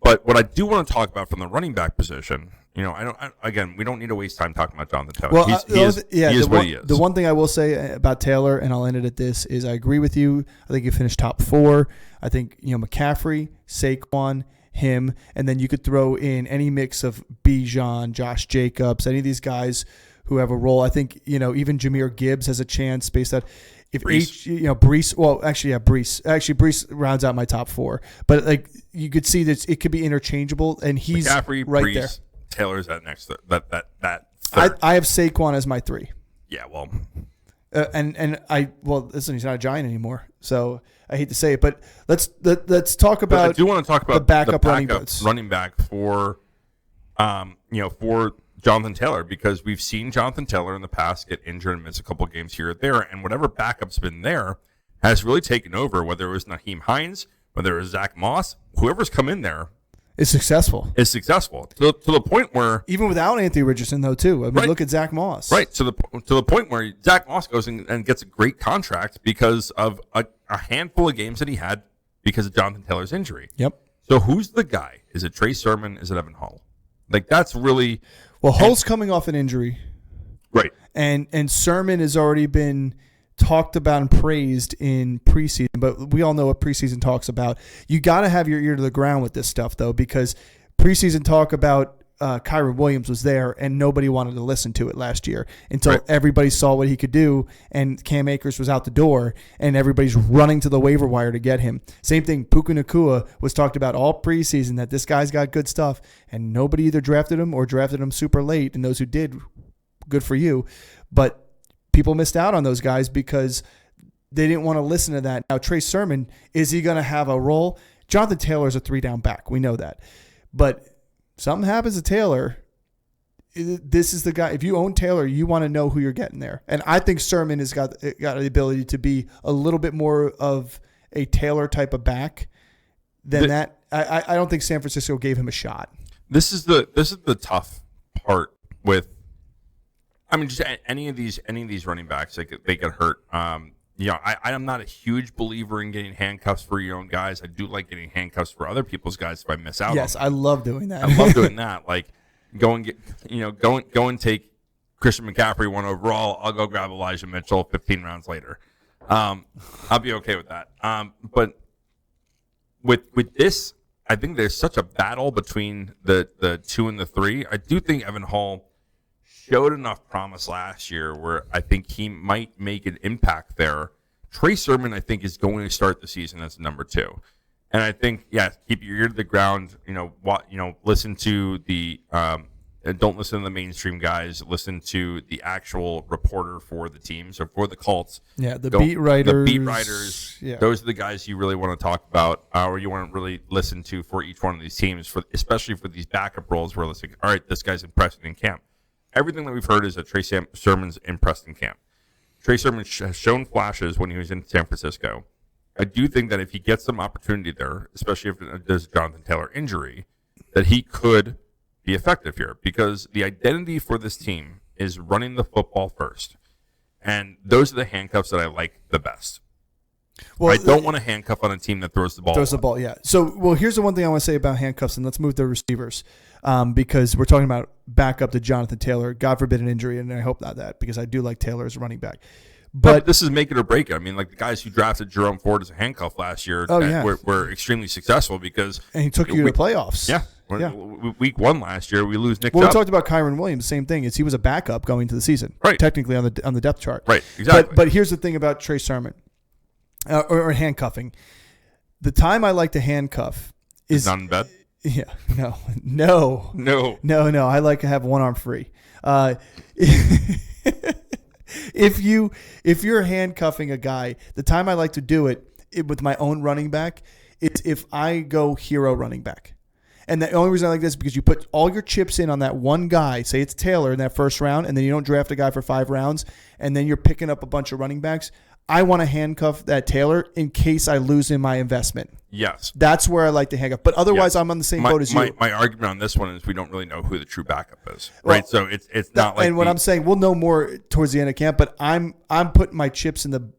But what I do want to talk about from the running back position, we don't need to waste time talking about Jonathan Taylor.
Well,
he is what he is.
The one thing I will say about Taylor, and I'll end it at this, is I agree with you. I think he finished top 4. I think McCaffrey, Saquon, him, and then you could throw in any mix of Bijan, Josh Jacobs, any of these guys who have a role. I think even Jahmyr Gibbs has a chance based on. If Brees, well, actually, yeah, Brees. Actually, Brees rounds out my top 4. But like you could see that it could be interchangeable, and he's
McCaffrey,
right
Brees,
there.
Taylor's that next that third.
I have Saquon as my 3.
Yeah, well,
listen, he's not a Giant anymore, so I hate to say it, but let's talk about.
I do want to talk about
the backup
running back for, for Jonathan Taylor, because we've seen Jonathan Taylor in the past get injured and miss a couple games here or there, and whatever backup's been there has really taken over, whether it was Naheem Hines, whether it was Zach Moss, whoever's come in there
is successful.
To the point where,
even without Anthony Richardson, though, too. I mean,
right.
Look at Zach Moss.
Right, to the point where Zach Moss goes and gets a great contract because of a handful of games that he had because of Jonathan Taylor's injury.
Yep.
So who's the guy? Is it Trey Sermon? Is it Evan Hull? Like, that's really...
Well, Hull's coming off an injury.
Right.
And Sermon has already been talked about and praised in preseason, but we all know what preseason talks about. You got to have your ear to the ground with this stuff, though, because preseason talk about Kyron Williams was there, and nobody wanted to listen to it last year until everybody saw what he could do, and Cam Akers was out the door, and everybody's running to the waiver wire to get him. Same thing, Puka Nacua was talked about all preseason, that this guy's got good stuff, and nobody either drafted him or drafted him super late, and those who did, good for you. But people missed out on those guys because they didn't want to listen to that. Now, Trey Sermon, is he going to have a role? Jonathan Taylor's a 3-down back. We know that. But something happens to Taylor, this is the guy. If you own Taylor, you want to know who you're getting there. And I think Sermon has got the ability to be a little bit more of a Taylor type of back than that. I don't think San Francisco gave him a shot.
This is the tough part with, I mean, just any of these running backs, they get hurt. I am not a huge believer in getting handcuffs for your own guys. I do like getting handcuffs for other people's guys if I miss out.
Yes, I love doing that.
I love doing that. Like go and take Christian McCaffrey 1 overall. I'll go grab Elijah Mitchell 15 rounds later. I'll be okay with that. But with this, I think there's such a battle between the 2 and the 3. I do think Evan Hull showed enough promise last year where I think he might make an impact there. Trey Sermon, I think, is going to start the season as number 2. And I think, keep your ear to the ground. Listen to the don't listen to the mainstream guys. Listen to the actual reporter for the team. So for the Colts,
beat writers.
The beat writers. Yeah. Those are the guys you really want to talk about, or you want to really listen to for each one of these teams, especially for these backup roles. Where it's like, all right, this guy's impressed in camp. Everything that we've heard is that Trey Sermon's impressed in camp. Trey Sermon has shown flashes when he was in San Francisco. I do think that if he gets some opportunity there, especially if there's a Jonathan Taylor injury, that he could be effective here, because the identity for this team is running the football first. And those are the handcuffs that I like the best. Well, I don't want to handcuff on a team that throws the ball.
Yeah. So, well, here's the one thing I want to say about handcuffs, and let's move to receivers, because we're talking about backup to Jonathan Taylor. God forbid an injury, and I hope not that, because I do like Taylor as a running back.
But this is make it or break it. I mean, like the guys who drafted Jerome Ford as a handcuff last year were extremely successful because
and he took you to the playoffs.
Yeah. Week 1 last year, we lose Nick.
Well, we talked about Kyron Williams. Same thing. He was a backup going to the season,
right?
Technically on the depth chart,
right? Exactly.
But here's the thing about Trey Sermon or handcuffing. The time I like to handcuff is
not in bed.
Yeah. No. I like to have one arm free. If you're handcuffing a guy, the time I like to do it with my own running back, it's if I go hero running back. And the only reason I like this is because you put all your chips in on that one guy, say it's Taylor in that first round, and then you don't draft a guy for 5 rounds, and then you're picking up a bunch of running backs. I want to handcuff that Taylor in case I lose in my investment.
Yes.
That's where I like to handcuff. But otherwise, I'm on the same boat as you.
My argument on this one is we don't really know who the true backup is, right? So it's not like.
And what I'm saying, we'll know more towards the end of camp. But I'm putting my chips in the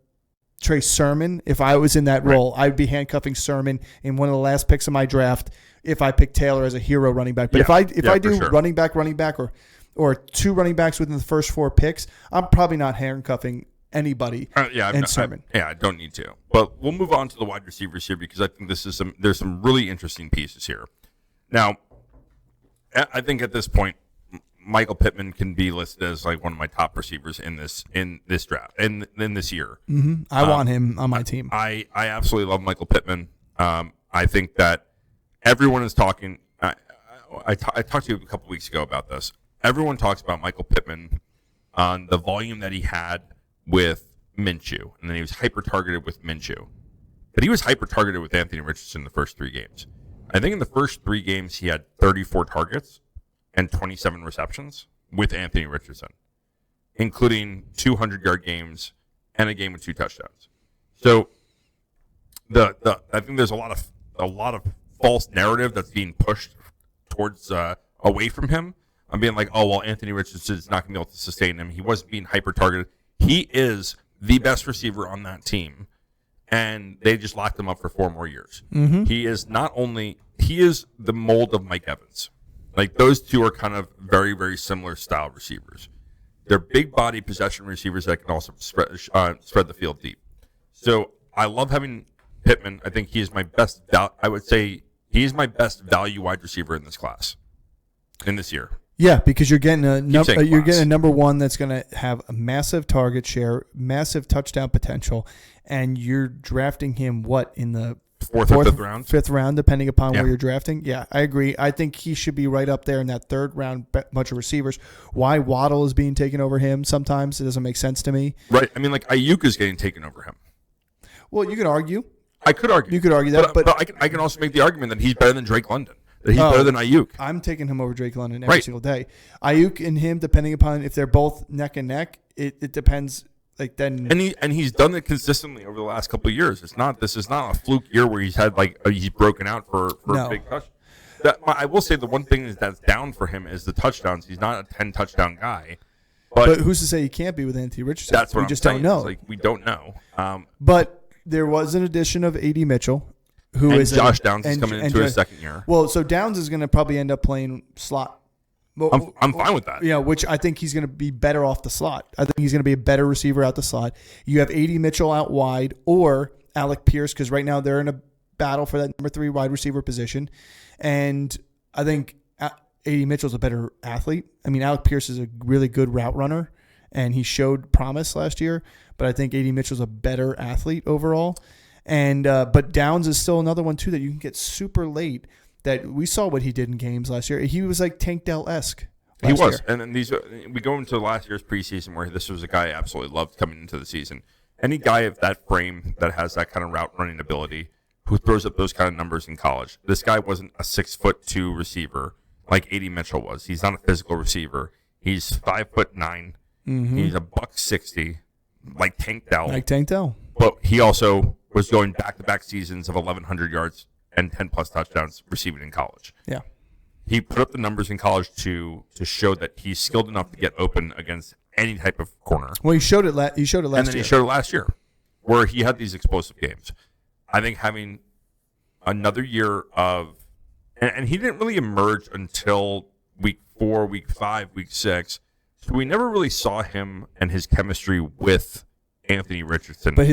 Trey Sermon. If I was in that role, I'd be handcuffing Sermon in one of the last picks of my draft. If I pick Taylor as a hero running back, but if I do running back, or 2 running backs within the first 4 picks, I'm probably not handcuffing anybody. Sermon.
I don't need to. But we'll move on to the wide receivers here because I think there's some really interesting pieces here. Now, I think at this point, Michael Pittman can be listed as like one of my top receivers in this draft in this year.
Mm-hmm. I want him on my team.
I absolutely love Michael Pittman. I think that everyone is talking. I talked to you a couple weeks ago about this. Everyone talks about Michael Pittman on the volume that he had with Minshew, and then he was hyper-targeted with Minshew. But he was hyper-targeted with Anthony Richardson the first 3 games. I think in the first 3 games he had 34 targets and 27 receptions with Anthony Richardson, including 200-yard games and a game with 2 touchdowns. So I think there's a lot of false narrative that's being pushed towards away from him. I'm being like, oh, well, Anthony Richardson is not going to be able to sustain him. He wasn't being hyper-targeted. He is the best receiver on that team, and they just locked him up for 4 more years.
Mm-hmm.
He is the mold of Mike Evans. Like, those two are kind of very, very similar style receivers. They're big body possession receivers that can also spread the field deep. So I love having Pittman. I think he is my best. I would say he is my best value wide receiver in this class, in this year.
Yeah, because you're getting a number one that's going to have a massive target share, massive touchdown potential, and you're drafting him in the
fourth or fifth round,
depending upon where you're drafting. Yeah, I agree. I think he should be right up there in that 3rd round bunch of receivers. Why Waddle is being taken over him sometimes, it doesn't make sense to me.
Right. I mean, like Ayuk is getting taken over him.
Well, you could argue.
I could argue.
You could argue that,
but I can also make the argument that he's better than Drake London. That he's better than Ayuk.
I'm taking him over Drake London every single day. Ayuk and him, depending upon if they're both neck and neck, it depends. Like then,
and he's done it consistently over the last couple of years. This is not a fluke year where he's had he's broken out for a big touch. I will say the one thing that's down for him is the touchdowns. He's not a 10 touchdown guy. But
who's to say he can't be with Anthony Richardson?
That's what
we just
saying.
don't know.
We don't know.
But there was an addition of A.D. Mitchell.
Josh Downs is coming into his 2nd year.
Well, so Downs is going to probably end up playing slot.
I'm fine with that.
Yeah, which I think he's going to be better off the slot. I think he's going to be a better receiver out the slot. You have A.D. Mitchell out wide or Alec Pierce, because right now they're in a battle for that number 3 wide receiver position. And I think A.D. Mitchell's a better athlete. I mean, Alec Pierce is a really good route runner, and he showed promise last year. But I think A.D. Mitchell's a better athlete overall. And but Downs is still another one too that you can get super late. That we saw what he did in games last year. He was like Tank Dell-esque.
He was, and then we go into last year's preseason where this was a guy I absolutely loved coming into the season. Any guy of that frame that has that kind of route running ability, who throws up those kind of numbers in college. This guy wasn't a 6'2" receiver like A.D. Mitchell was. He's not a physical receiver. He's 5'9".
Mm-hmm.
He's $160, like Tank Dell.
Like Tank Dell.
But he also was going back-to-back seasons of 1,100 yards and 10-plus touchdowns receiving in college.
Yeah.
He put up the numbers in college to show that he's skilled enough to get open against any type of corner.
Well, he showed it last year.
And then he showed it last year, where he had these explosive games. I think having another year of, and he didn't really emerge until week 4, week 5, week 6. So we never really saw him and his chemistry with Anthony Richardson.
But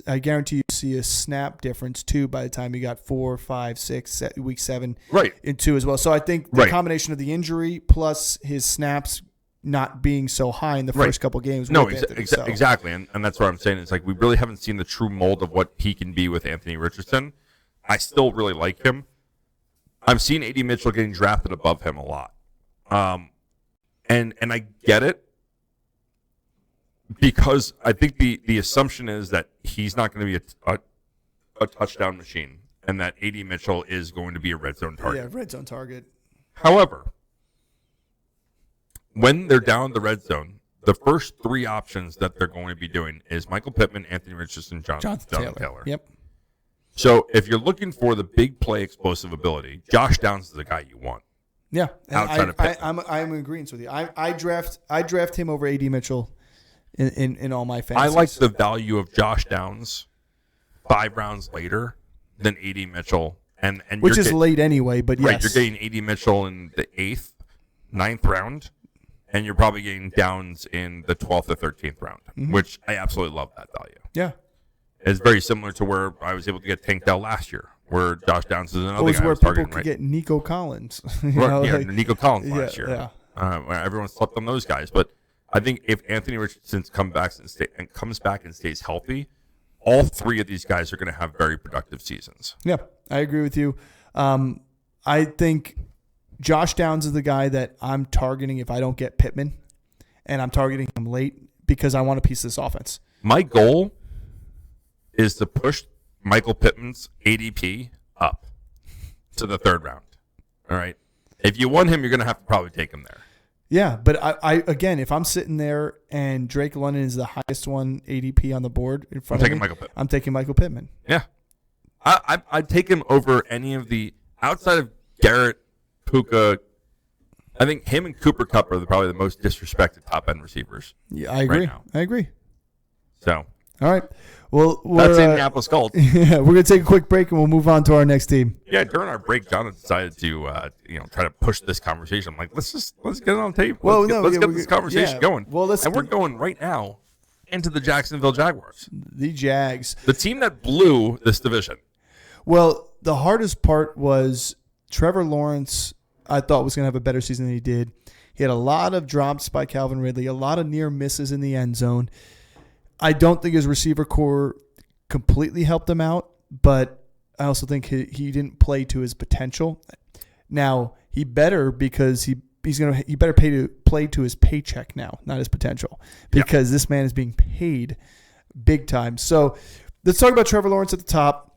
I guarantee you see a snap difference too by the time he got 4, 5, 6, week 7 into as well. So I think the combination of the injury plus his snaps not being so high in the first couple games.
No, exactly. And that's what I'm saying. It's like we really haven't seen the true mold of what he can be with Anthony Richardson. I still really like him. I've seen A.D. Mitchell getting drafted above him a lot. And I get it. Because I think the assumption is that he's not going to be a touchdown machine and that A.D. Mitchell is going to be a red zone target.
Yeah, red zone target.
However, when they're down the red zone, the first 3 options that they're going to be doing is Michael Pittman, Anthony Richardson, Jonathan Taylor.
Yep.
So if you're looking for the big play explosive ability, Josh Downs is the guy you want.
Yeah.
Outside of Pittman.
I'm in agreement with you. I draft him over A.D. Mitchell. In all my fantasies.
I like the value of Josh Downs 5 rounds later than A.D. Mitchell. And
which is late anyway, but yes.
Right, you're getting A.D. Mitchell in the 8th, 9th round, and you're probably getting Downs in the 12th or 13th round, which I absolutely love that value.
Yeah.
It's very similar to where I was able to get Tank Dell last year, where Josh Downs is another guy I was targeting.
People could get Nico Collins.
Nico Collins last year.
Yeah.
Everyone slept on those guys, but I think if Anthony Richardson comes back and stays healthy, all 3 of these guys are going to have very productive seasons.
Yeah, I agree with you. I think Josh Downs is the guy that I'm targeting if I don't get Pittman, and I'm targeting him late because I want a piece of this offense.
My goal is to push Michael Pittman's ADP up to the 3rd round. All right? If you want him, you're going to have to probably take him there.
Yeah, but I again, if I'm sitting there and Drake London is the highest one ADP on the board in front of me, I'm taking Michael Pittman.
Yeah. I'd take him over any of the, outside of Garrett, Puka. I think him and Cooper Kupp are probably the most disrespected top-end receivers.
Yeah, I agree.
Right now.
I agree.
So.
All right. Well,
that's Indianapolis Colts.
Yeah, we're going to take a quick break and we'll move on to our next team.
Yeah, during our break, John decided to try to push this conversation. I'm like, let's get it on tape. Let's get this conversation going.
Well,
we're going right now into the Jacksonville Jaguars.
The Jags.
The team that blew this division.
Well, the hardest part was Trevor Lawrence, I thought, was going to have a better season than he did. He had a lot of drops by Calvin Ridley, a lot of near misses in the end zone. I don't think his receiver core completely helped him out, but I also think he didn't play to his potential. Now, he better because he better play to his paycheck now, not his potential, because this man is being paid big time. So let's talk about Trevor Lawrence at the top.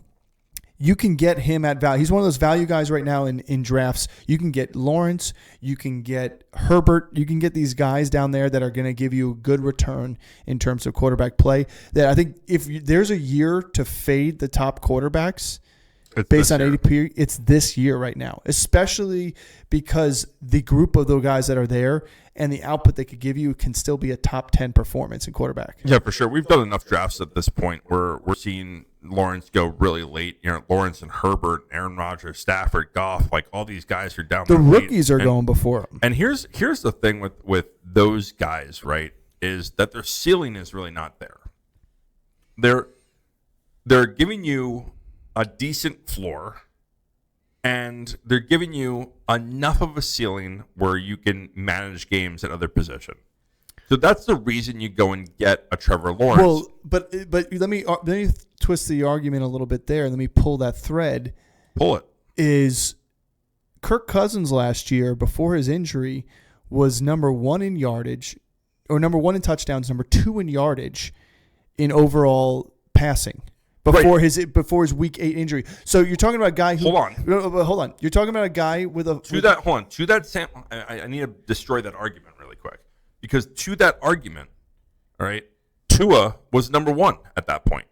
You can get him at value. He's one of those value guys right now in drafts. You can get Lawrence. You can get Herbert. You can get these guys down there that are going to give you a good return in terms of quarterback play. That I think if there's a year to fade the top quarterbacks based on ADP, it's this year right now, especially because the group of those guys that are there and the output they could give you can still be a top 10 performance in quarterback.
Yeah, for sure. We've done enough drafts at this point where we're seeing Lawrence go really late. Lawrence and Herbert, Aaron Rodgers, Stafford, Goff, like all these guys are down there.
The rookies are going before them.
And here's the thing with those guys, right, is that their ceiling is really not there. They're giving you a decent floor, and they're giving you enough of a ceiling where you can manage games at other position. So that's the reason you go and get a Trevor Lawrence.
Well, but let me twist the argument a little bit there. Let me pull that thread.
Pull it.
Is Kirk Cousins last year, before his injury, was number 1 in yardage, or number 1 in touchdowns, number 2 in yardage in overall passing. Before his week 8 injury. So you're talking about a guy who... Hold on. You're talking about a guy with a...
To that sample, I need to destroy that argument really quick. Because to that argument, all right, Tua was number 1 at that point.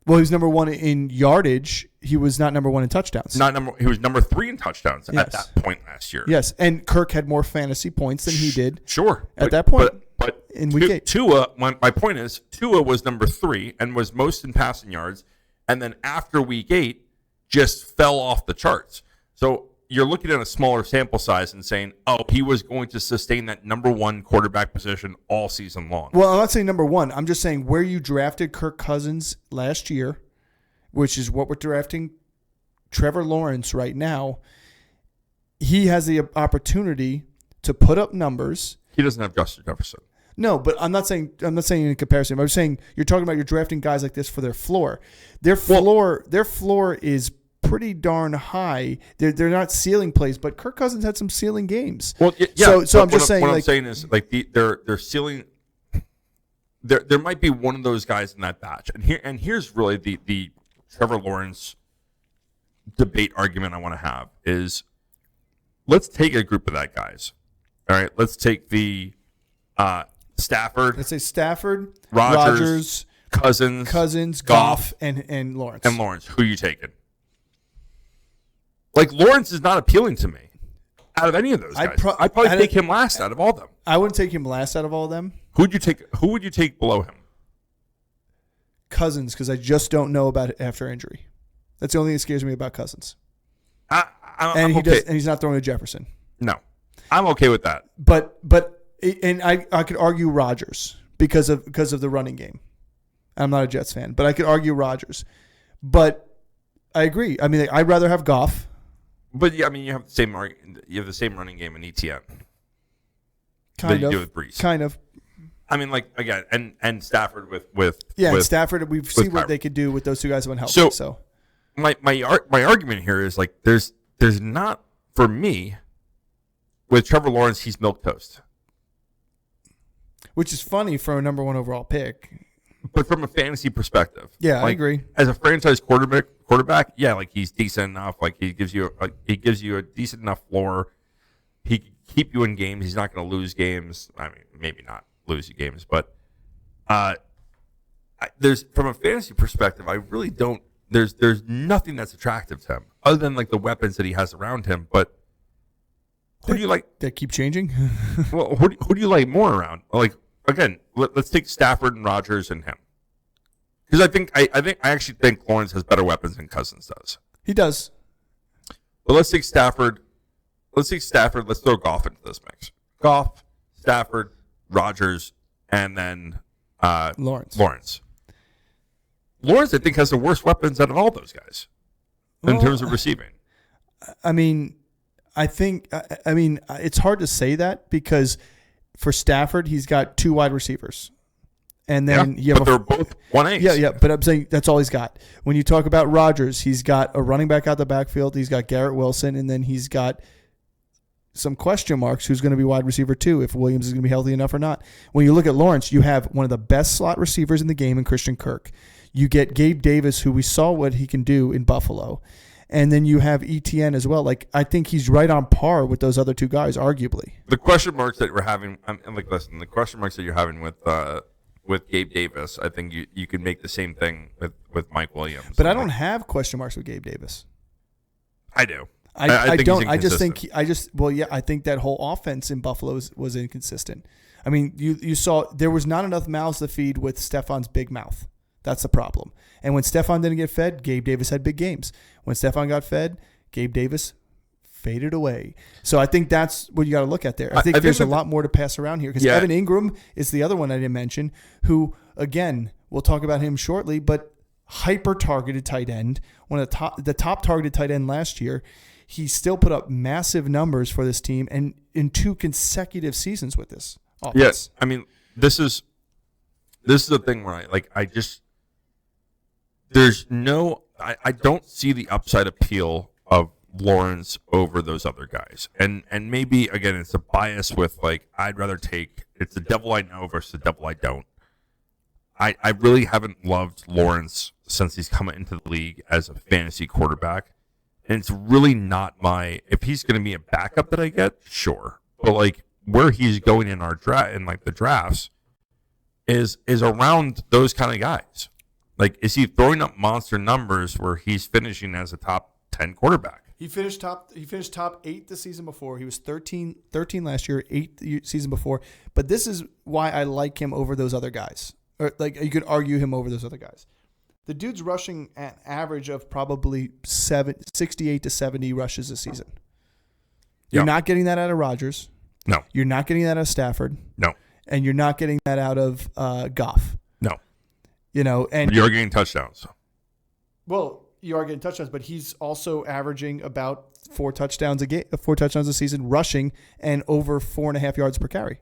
Well, he was number 1 in yardage. He was not number 1 in touchdowns.
He was number 3 in touchdowns at that point last year.
Yes, and Kirk had more fantasy points than he did.
Sure,
at that point.
But
in week 8,
Tua. My point is, Tua was number 3 and was most in passing yards, and then after week 8, just fell off the charts. So you're looking at a smaller sample size and saying, oh, he was going to sustain that number 1 quarterback position all season long.
Well, I'm not saying number 1. I'm just saying where you drafted Kirk Cousins last year, which is what we're drafting Trevor Lawrence right now. He has the opportunity to put up numbers.
He doesn't have Justin Jefferson.
No, but I'm not saying in comparison. I'm saying you're talking about you're drafting guys like this for their floor. Their floor is pretty darn high. They're not ceiling plays, but Kirk Cousins had some ceiling games.
Well, yeah.
So I'm just saying.
What I'm saying is like their ceiling. There might be one of those guys in that batch, and here's really the Trevor Lawrence debate argument I want to have is, let's take a group of that guys. All right, let's take the Stafford.
Let's say Stafford,
Rodgers, Cousins,
Goff, and Lawrence.
And Lawrence, who you taking? Like, Lawrence is not appealing to me out of any of those guys. I'd probably take him last out of all of them.
I wouldn't take him last out of all of them.
Who would you take below him?
Cousins, because I just don't know about it after injury. That's the only thing that scares me about Cousins.
I'm okay.
And he's not throwing to Jefferson.
No, I'm okay with that.
But I could argue Rodgers because of the running game. I'm not a Jets fan, but I could argue Rodgers. But I agree. I mean, I'd rather have Goff.
But yeah, I mean, you have the same running game in ETN.
Kind
you
of.
do with Brees.
Kind of.
I mean, like, again, and Stafford with
Stafford. We've seen what they could do with those two guys when healthy. So
my argument here is like there's not, for me, with Trevor Lawrence, he's milquetoast.
Which is funny for a number 1 overall pick.
But from a fantasy perspective,
yeah,
like,
I agree.
As a franchise quarterback, yeah, like he's decent enough. Like he gives you a decent enough floor. He can keep you in games. He's not going to lose games. I mean, maybe not lose you games, but there's, from a fantasy perspective, I really don't. There's nothing that's attractive to him other than like the weapons that he has around him. But who do you like?
That keep changing.
Well, who do you like more around? Like, again, let's take Stafford and Rodgers and him, because I actually think Lawrence has better weapons than Cousins does.
He does.
But let's take Stafford. Let's throw Goff into this mix. Goff, Stafford, Rodgers, and then
Lawrence.
Lawrence, I think, has the worst weapons out of all those guys in terms of receiving.
I mean, it's hard to say that because for Stafford, he's got 2 wide receivers. And then
they're both 1A.
Yeah, but I'm saying that's all he's got. When you talk about Rodgers, he's got a running back out the backfield. He's got Garrett Wilson, and then he's got some question marks who's going to be wide receiver 2, if Williams is going to be healthy enough or not. When you look at Lawrence, you have one of the best slot receivers in the game in Christian Kirk. You get Gabe Davis, who we saw what he can do in Buffalo. And then you have ETN as well. Like, I think he's right on par with those other 2 guys, arguably.
The question marks that we're having, the question marks that you're having with Gabe Davis, I think you can make the same thing with Mike Williams.
But I don't have question marks with Gabe Davis.
I do.
I don't. I just think I think that whole offense in Buffalo was inconsistent. I mean, you saw there was not enough mouths to feed with Stefan's big mouth. That's the problem. And when Stefan didn't get fed, Gabe Davis had big games. When Stefan got fed, Gabe Davis faded away. So I think that's what you got to look at there. I think there's a lot more to pass around here because Evan Ingram is the other one I didn't mention, who, again, we'll talk about him shortly, but hyper-targeted tight end, one of the top targeted tight end last year. He still put up massive numbers for this team and in 2 consecutive seasons with this offense.
Yes, I mean, this is the thing where I don't see the upside appeal of Lawrence over those other guys. And maybe, again, it's a bias with, like, I'd rather take, it's the devil I know versus the devil I don't. I really haven't loved Lawrence since he's come into the league as a fantasy quarterback. And it's really not if he's going to be a backup that I get, sure. But, like, where he's going in our draft, in, like, the drafts is around those kind of guys. Like, is he throwing up monster numbers where he's finishing as a top 10 quarterback?
He finished top 8 the season before. He was 13 last year, 8 the season before. But this is why I like him over those other guys. Or like you could argue him over those other guys. The dude's rushing an average of probably 68 to 70 rushes a season. You're not getting that out of Rodgers.
No.
You're not getting that out of Stafford.
No.
And you're not getting that out of Goff.
No.
And
you're getting touchdowns.
Well, you are getting touchdowns, but he's also averaging about 4 touchdowns a season, rushing, and over 4.5 yards per carry.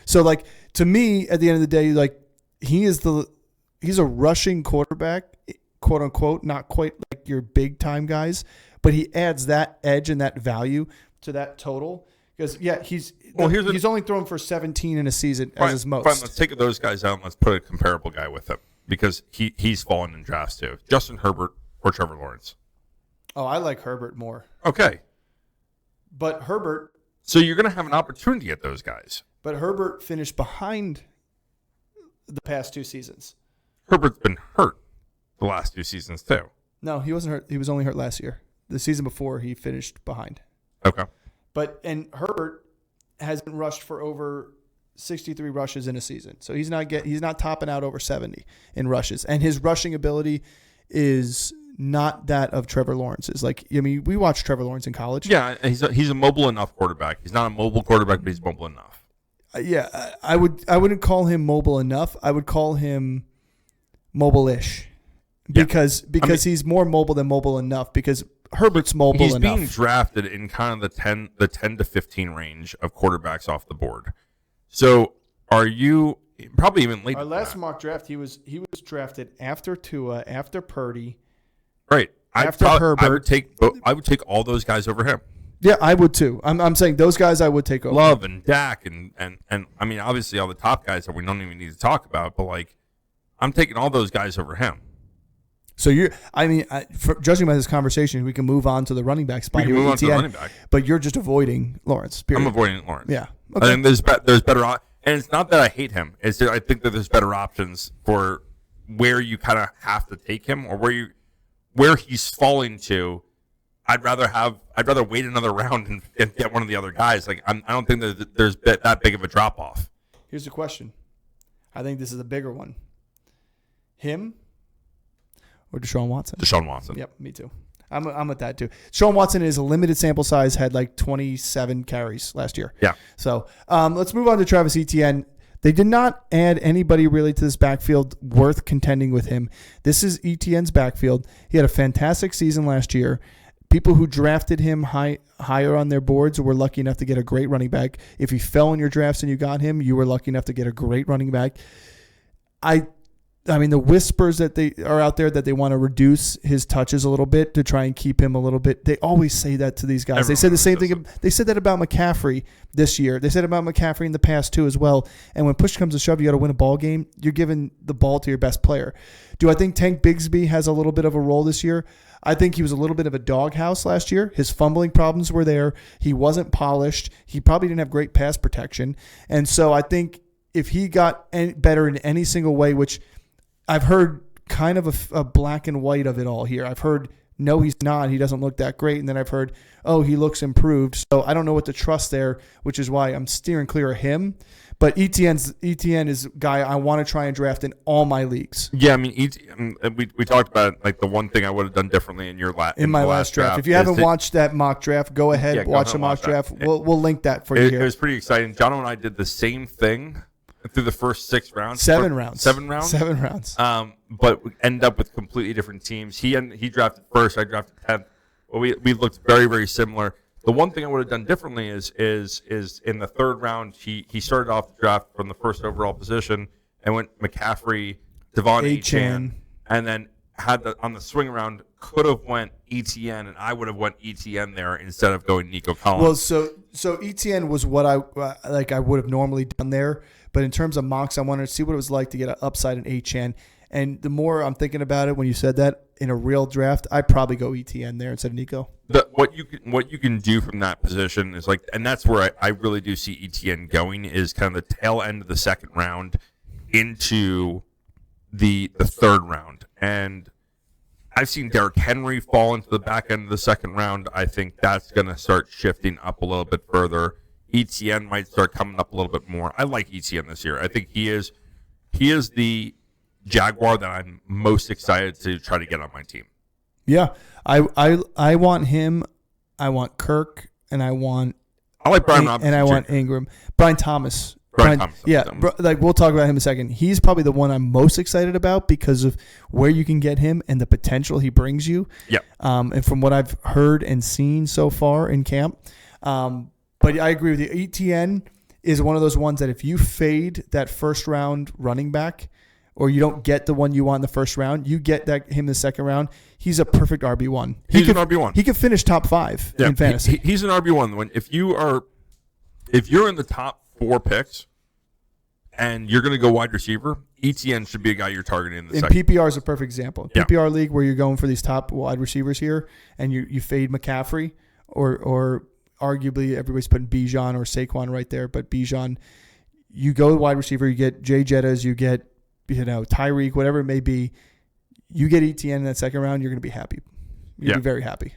So, like, to me, at the end of the day, like, he's a rushing quarterback, quote unquote, not quite like your big time guys, but he adds that edge and that value to that total. Because he's only thrown for 17 in a season as his most.
Fine, let's take those guys out and let's put a comparable guy with him because he's fallen in drafts too. Justin Herbert or Trevor Lawrence.
Oh, I like Herbert more.
Okay,
but Herbert.
So you're going to have an opportunity at those guys.
But Herbert finished behind the past 2 seasons.
Herbert's been hurt the last 2 seasons too.
No, he wasn't hurt. He was only hurt last year. The season before, he finished behind.
Okay.
And Herbert hasn't rushed for over 63 rushes in a season. So he's not topping out over 70 in rushes. And his rushing ability is not that of Trevor Lawrence's. Like, I mean, we watched Trevor Lawrence in college.
Yeah, he's a mobile enough quarterback. He's not a mobile quarterback, but he's mobile enough.
Yeah, I wouldn't call him mobile enough. I would call him mobile-ish because he's more mobile than mobile enough because Herbert's mobile enough.
He's being drafted in kind of the 10 to 15 range of quarterbacks off the board. So are you probably even late?
Our last mock draft, he was drafted after Tua, after Purdy.
Right.
After Herbert.
I would take all those guys over him.
Yeah, I would too. I'm saying those guys I would take over.
Love and Dak and I mean obviously all the top guys that we don't even need to talk about, but like I'm taking all those guys over him.
So judging by this conversation, we can move on to the running back spot.
We can move on to the running back.
But you're just avoiding Lawrence. Period.
I'm avoiding Lawrence.
Yeah.
Okay. I think there's better, and it's not that I hate him. It's that I think that there's better options for where you kind of have to take him or where he's falling to. I'd rather wait another round and get one of the other guys. Like I don't think that there's that big of a drop off.
Here's the question. I think this is a bigger one. Him or Deshaun Watson?
Deshaun Watson.
Yep, me too. I'm with that too. Deshaun Watson is a limited sample size, had like 27 carries last year.
Yeah.
So let's move on to Travis Etienne. They did not add anybody really to this backfield worth contending with him. This is Etienne's backfield. He had a fantastic season last year. People who drafted him higher on their boards were lucky enough to get a great running back. If he fell in your drafts and you got him, you were lucky enough to get a great running back. I mean, the whispers that they are out there that they want to reduce his touches a little bit to try and keep him a little bit. They always say that to these guys. Everyone they said the same thing. They said that about McCaffrey this year. They said about McCaffrey in the past too as well. And when push comes to shove, you got to win a ball game. You're giving the ball to your best player. Do I think Tank Bigsby has a little bit of a role this year? I think he was a little bit of a doghouse last year. His fumbling problems were there. He wasn't polished. He probably didn't have great pass protection. And so I think if he got better in any single way, which I've heard kind of a black and white of it all here. I've heard, no, he's not. He doesn't look that great. And then I've heard, oh, he looks improved. So I don't know what to trust there, which is why I'm steering clear of him. But Etienne is a guy I want to try and draft in all my leagues.
Yeah, I mean, we talked about it, like the one thing I would have done differently in my last draft.
If you haven't watched that mock draft, go ahead, watch the mock draft. We'll link that for you here.
It was pretty exciting. John and I did the same thing through the first 6 rounds.
7 rounds.
7 rounds?
7 rounds.
But we ended up with completely different teams. He drafted first. I drafted 10th. But we looked very, very similar. The one thing I would have done differently is in the 3rd round, he started off the draft from the first overall position and went McCaffrey, Devon Achane, and then on the swing round could have went Etienne, and I would have went Etienne there instead of going Nico Collins.
Well, so Etienne was what I would have normally done there. But in terms of mocks, I wanted to see what it was like to get an upside in Achane. And the more I'm thinking about it, when you said that in a real draft, I'd probably go Etienne there instead of Nico.
What you can do from that position is like, and that's where I really do see Etienne going is kind of the tail end of the 2nd round into the third round. And I've seen Derrick Henry fall into the back end of the second round. I think that's going to start shifting up a little bit further. ETN might start coming up a little bit more. I like ETN this year. I think he is the Jaguar that I'm most excited to try to get on my team.
Yeah, I want him. I want Kirk, and I
like Brian Robinson,
and I want Ingram. Brian Thomas.
Thomas.
Yeah, like we'll talk about him in a second. He's probably the one I'm most excited about because of where you can get him and the potential he brings you.
Yeah.
And from what I've heard and seen so far in camp. But I agree with you. ETN is one of those ones that if you fade that first round running back, or you don't get the one you want in the first round, you get him in the second round. He's a perfect RB1.
He's an RB1.
He could finish top 5 in fantasy.
He's an RB1. If you're in the top 4 picks and you're going to go wide receiver, ETN should be a guy you're targeting in the second.
PPR is a perfect example. PPR league where you're going for these top wide receivers here, and you fade McCaffrey, or arguably everybody's putting Bijan or Saquon right there, but Bijan, you go wide receiver, you get Jay Jettas, you get Tyreek, whatever it may be, you get ETN in that second round, you're going to be happy. You'll be very happy.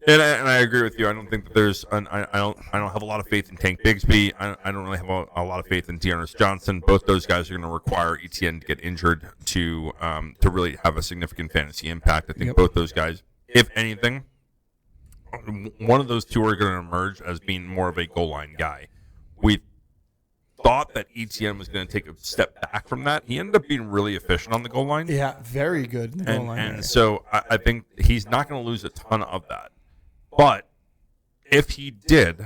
And I agree with you. I don't think that there's. I don't have a lot of faith in Tank Bigsby. I don't really have a lot of faith in Dearness Johnson. Both those guys are going to require ETN to get injured to really have a significant fantasy impact. I think both those guys, if anything, one of those two are going to emerge as being more of a goal line guy. We thought that ETN was going to take a step back from that. He ended up being really efficient on the goal line.
Yeah, very good in the goal line.
And so I think he's not going to lose a ton of that. But if he did,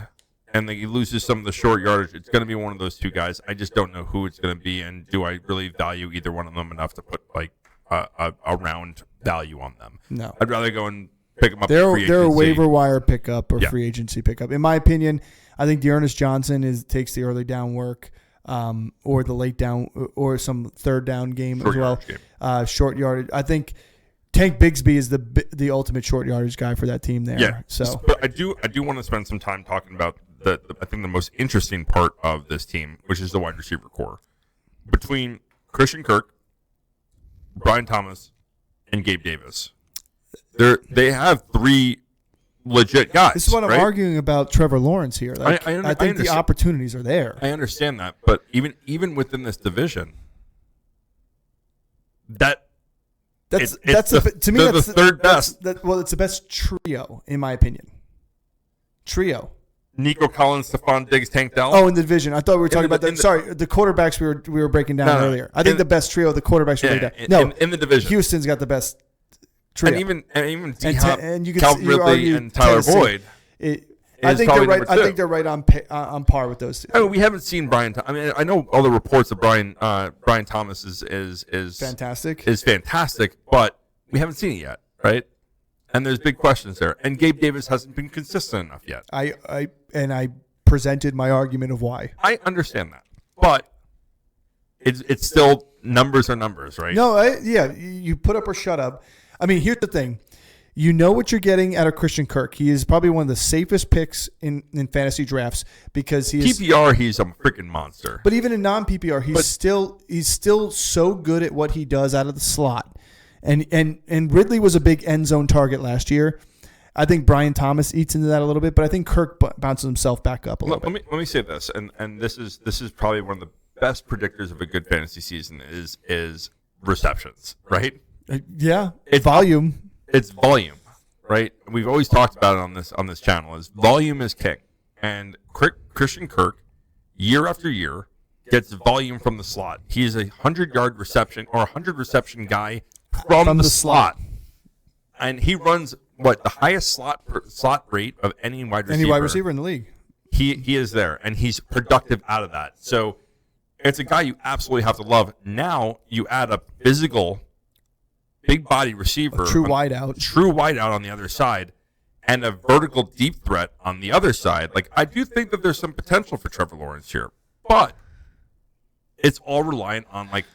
and he loses some of the short yardage, it's going to be one of those two guys. I just don't know who it's going to be, and do I really value either one of them enough to put like a round value on them? No. I'd rather go and pick them up. They're
a waiver wire pickup or free agency pickup. In my opinion, I think Dearness Johnson takes the early down work, or the late down, or some third down game as well. Short yardage. I think Tank Bigsby is the ultimate short yardage guy for that team there.
Yeah.
So
but I do want to spend some time talking about I think the most interesting part of this team, which is the wide receiver core. Between Christian Kirk, Brian Thomas, and Gabe Davis. They have 3 legit guys.
This is what I'm arguing about Trevor Lawrence here. Like, I think the opportunities are there.
I understand that, but even within this division, that's the third best.
It's the best trio in my opinion. Trio.
Nico Collins, Stephon Diggs, Tank Dell.
Oh, in the division. I thought we were talking about that. Sorry, the quarterbacks we were breaking down earlier. I think the best trio, the quarterbacks were breaking down.
In the division,
Houston's got the best trio.
And even D-Hop, Calvin Ridley, and Tyler Boyd.
I think they're right. I think they're right on par with those two.
I mean, we haven't seen Brian. I mean, I know all the reports of Brian Thomas is
fantastic.
Is fantastic, but we haven't seen it yet, right? And there's big questions there. And Gabe Davis hasn't been consistent enough yet.
I presented my argument of why.
I understand that, but it's still numbers are numbers, right?
No, you put up or shut up. I mean, here's the thing. You know what you're getting out of Christian Kirk. He is probably one of the safest picks in fantasy drafts because he is
PPR. He's a freaking monster.
But even in non-PPR, he's still so good at what he does out of the slot. And Ridley was a big end zone target last year. I think Brian Thomas eats into that a little bit, but I think Kirk bounces himself back up a little bit.
Let me say this, and this is probably one of the best predictors of a good fantasy season is receptions, right?
It's volume.
It's volume, right? We've always talked about it on this channel. Is volume is king, and Christian Kirk, year after year, gets volume from the slot. He is a 100-yard reception or 100 reception guy from the slot, and he runs the highest slot rate of any wide receiver.
Any wide receiver in the league.
He is there, and he's productive out of that. So it's a guy you absolutely have to love. Now you add a physical, big body receiver,
true wideout
on the other side, and a vertical deep threat on the other side. Like, I do think that there's some potential for Trevor Lawrence here, but it's all reliant on like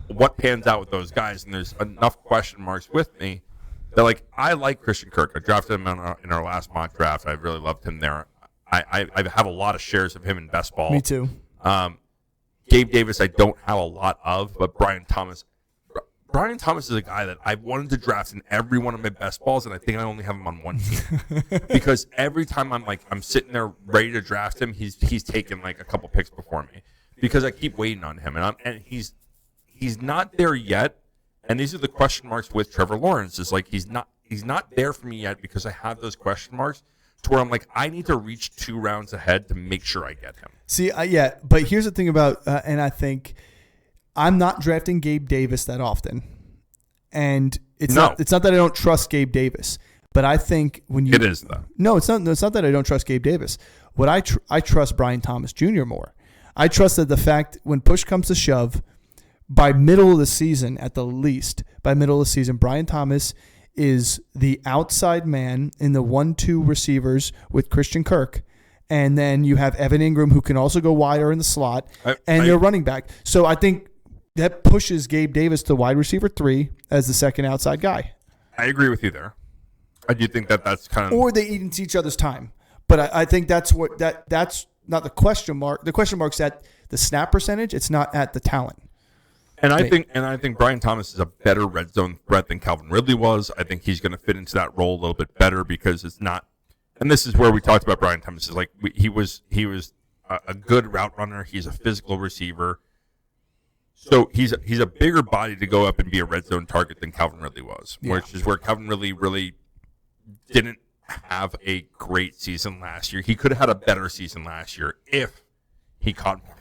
what pans out with those guys. And there's enough question marks with me that like I like Christian Kirk. I drafted him in our last mock draft. I really loved him there. I have a lot of shares of him in best ball.
Me too.
Gabe Davis I don't have a lot of, but Brian Thomas. Brian Thomas is a guy that I've wanted to draft in every one of my best balls, and I think I only have him on one team. Because every time I'm sitting there ready to draft him, he's taken like a couple picks before me because I keep waiting on him, and he's not there yet. And these are the question marks with Trevor Lawrence. Is like he's not there for me yet because I have those question marks to where I'm like I need to reach 2 rounds ahead to make sure I get him.
See, yeah, but here's the thing about, and I think. I'm not drafting Gabe Davis that often, and it's not that I don't trust Gabe Davis, but I think when you
it is though.
No, it's not that I don't trust Gabe Davis. What I trust Brian Thomas Jr. more. I trust that the fact when push comes to shove, by middle of the season at the least, Brian Thomas is the outside man in the 1-2 receivers with Christian Kirk. And then you have Evan Ingram, who can also go wider in the slot, and your running back. So I think that pushes Gabe Davis to wide receiver 3 as the second outside guy.
I agree with you there. I do think that's kind of...
Or they eat into each other's time. But I think that's not the question mark. The question mark's at the snap percentage. It's not at the talent.
And I think Brian Thomas is a better red zone threat than Calvin Ridley was. I think he's going to fit into that role a little bit better because it's not... And this is where we talked about Brian Thomas. Is like he was a good route runner. He's a physical receiver. So he's a bigger body to go up and be a red zone target than Calvin Ridley was, which is where Calvin Ridley really didn't have a great season last year. He could have had a better season last year if he caught more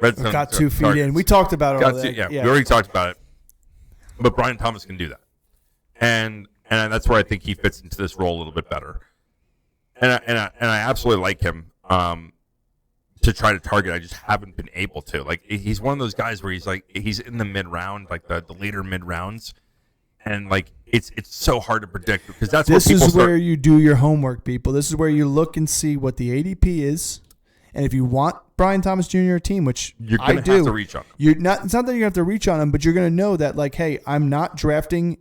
red zone
got 2 feet
targets.
in. We talked about all that.
Yeah, we already talked about it. But Brian Thomas can do that, and that's where I think he fits into this role a little bit better. And I absolutely like him. To try to target, I just haven't been able to. Like he's one of those guys where he's in the mid round, like the later mid rounds, and like it's so hard to predict because that's
where you do your homework, people. This is where you look and see what the ADP is, and if you want Brian Thomas Jr. team, which
you're going to have to reach on him.
It's not that you have to reach on him, but you're going to know that like, hey, I'm not drafting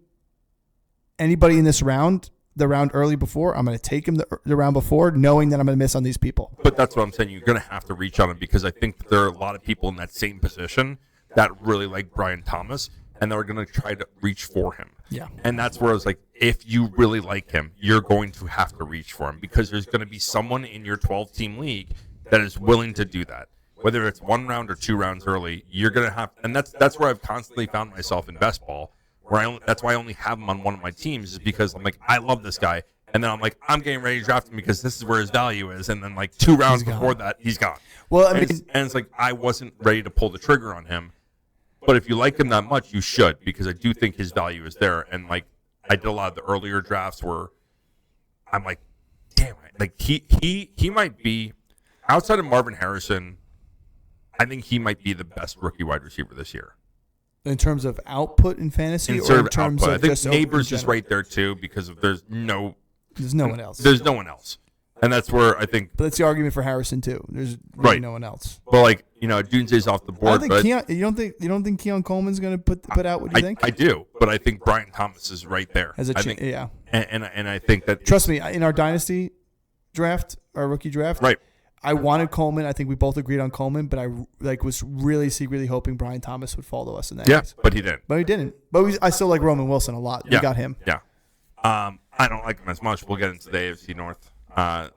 anybody in this round. The round early before, I'm going to take him the round before, knowing that I'm going to miss on these people.
But that's what I'm saying. You're going to have to reach on him because I think that there are a lot of people in that same position that really like Brian Thomas, and they're going to try to reach for him.
Yeah.
And that's where I was like, if you really like him, you're going to have to reach for him because there's going to be someone in your 12-team league that is willing to do that. Whether it's 1 round or 2 rounds early, you're going to have, and that's where I've constantly found myself in best ball. That's why I only have him on one of my teams is because I'm like, I love this guy. And then I'm like, I'm getting ready to draft him because this is where his value is. And then like 2 rounds before that, he's gone.
Well,
and it's like, I wasn't ready to pull the trigger on him. But if you like him that much, you should because I do think his value is there. And like, I did a lot of the earlier drafts where I'm like, damn it. Like he might be outside of Marvin Harrison. I think he might be the best rookie wide receiver this year.
In terms of output in fantasy,
in
or in terms
output.
of
I
just
think Neighbors is right there too because there's no
one else.
There's no one else, and that's where I think.
But that's the argument for Harrison too. There's really no one else.
Well, like Dunze's off the board.
I think you don't think Keon Coleman's going to put out what you think?
I do, but I think Brian Thomas is right there.
Yeah,
and I think that
trust me, in our dynasty draft, our rookie draft,
right.
I wanted Coleman. I think we both agreed on Coleman, but I was really secretly hoping Brian Thomas would follow us in that.
Yeah,
case.
but he didn't.
But he didn't. But I still like Roman Wilson a lot. We got him.
Yeah. I don't like him as much. We'll get into the AFC North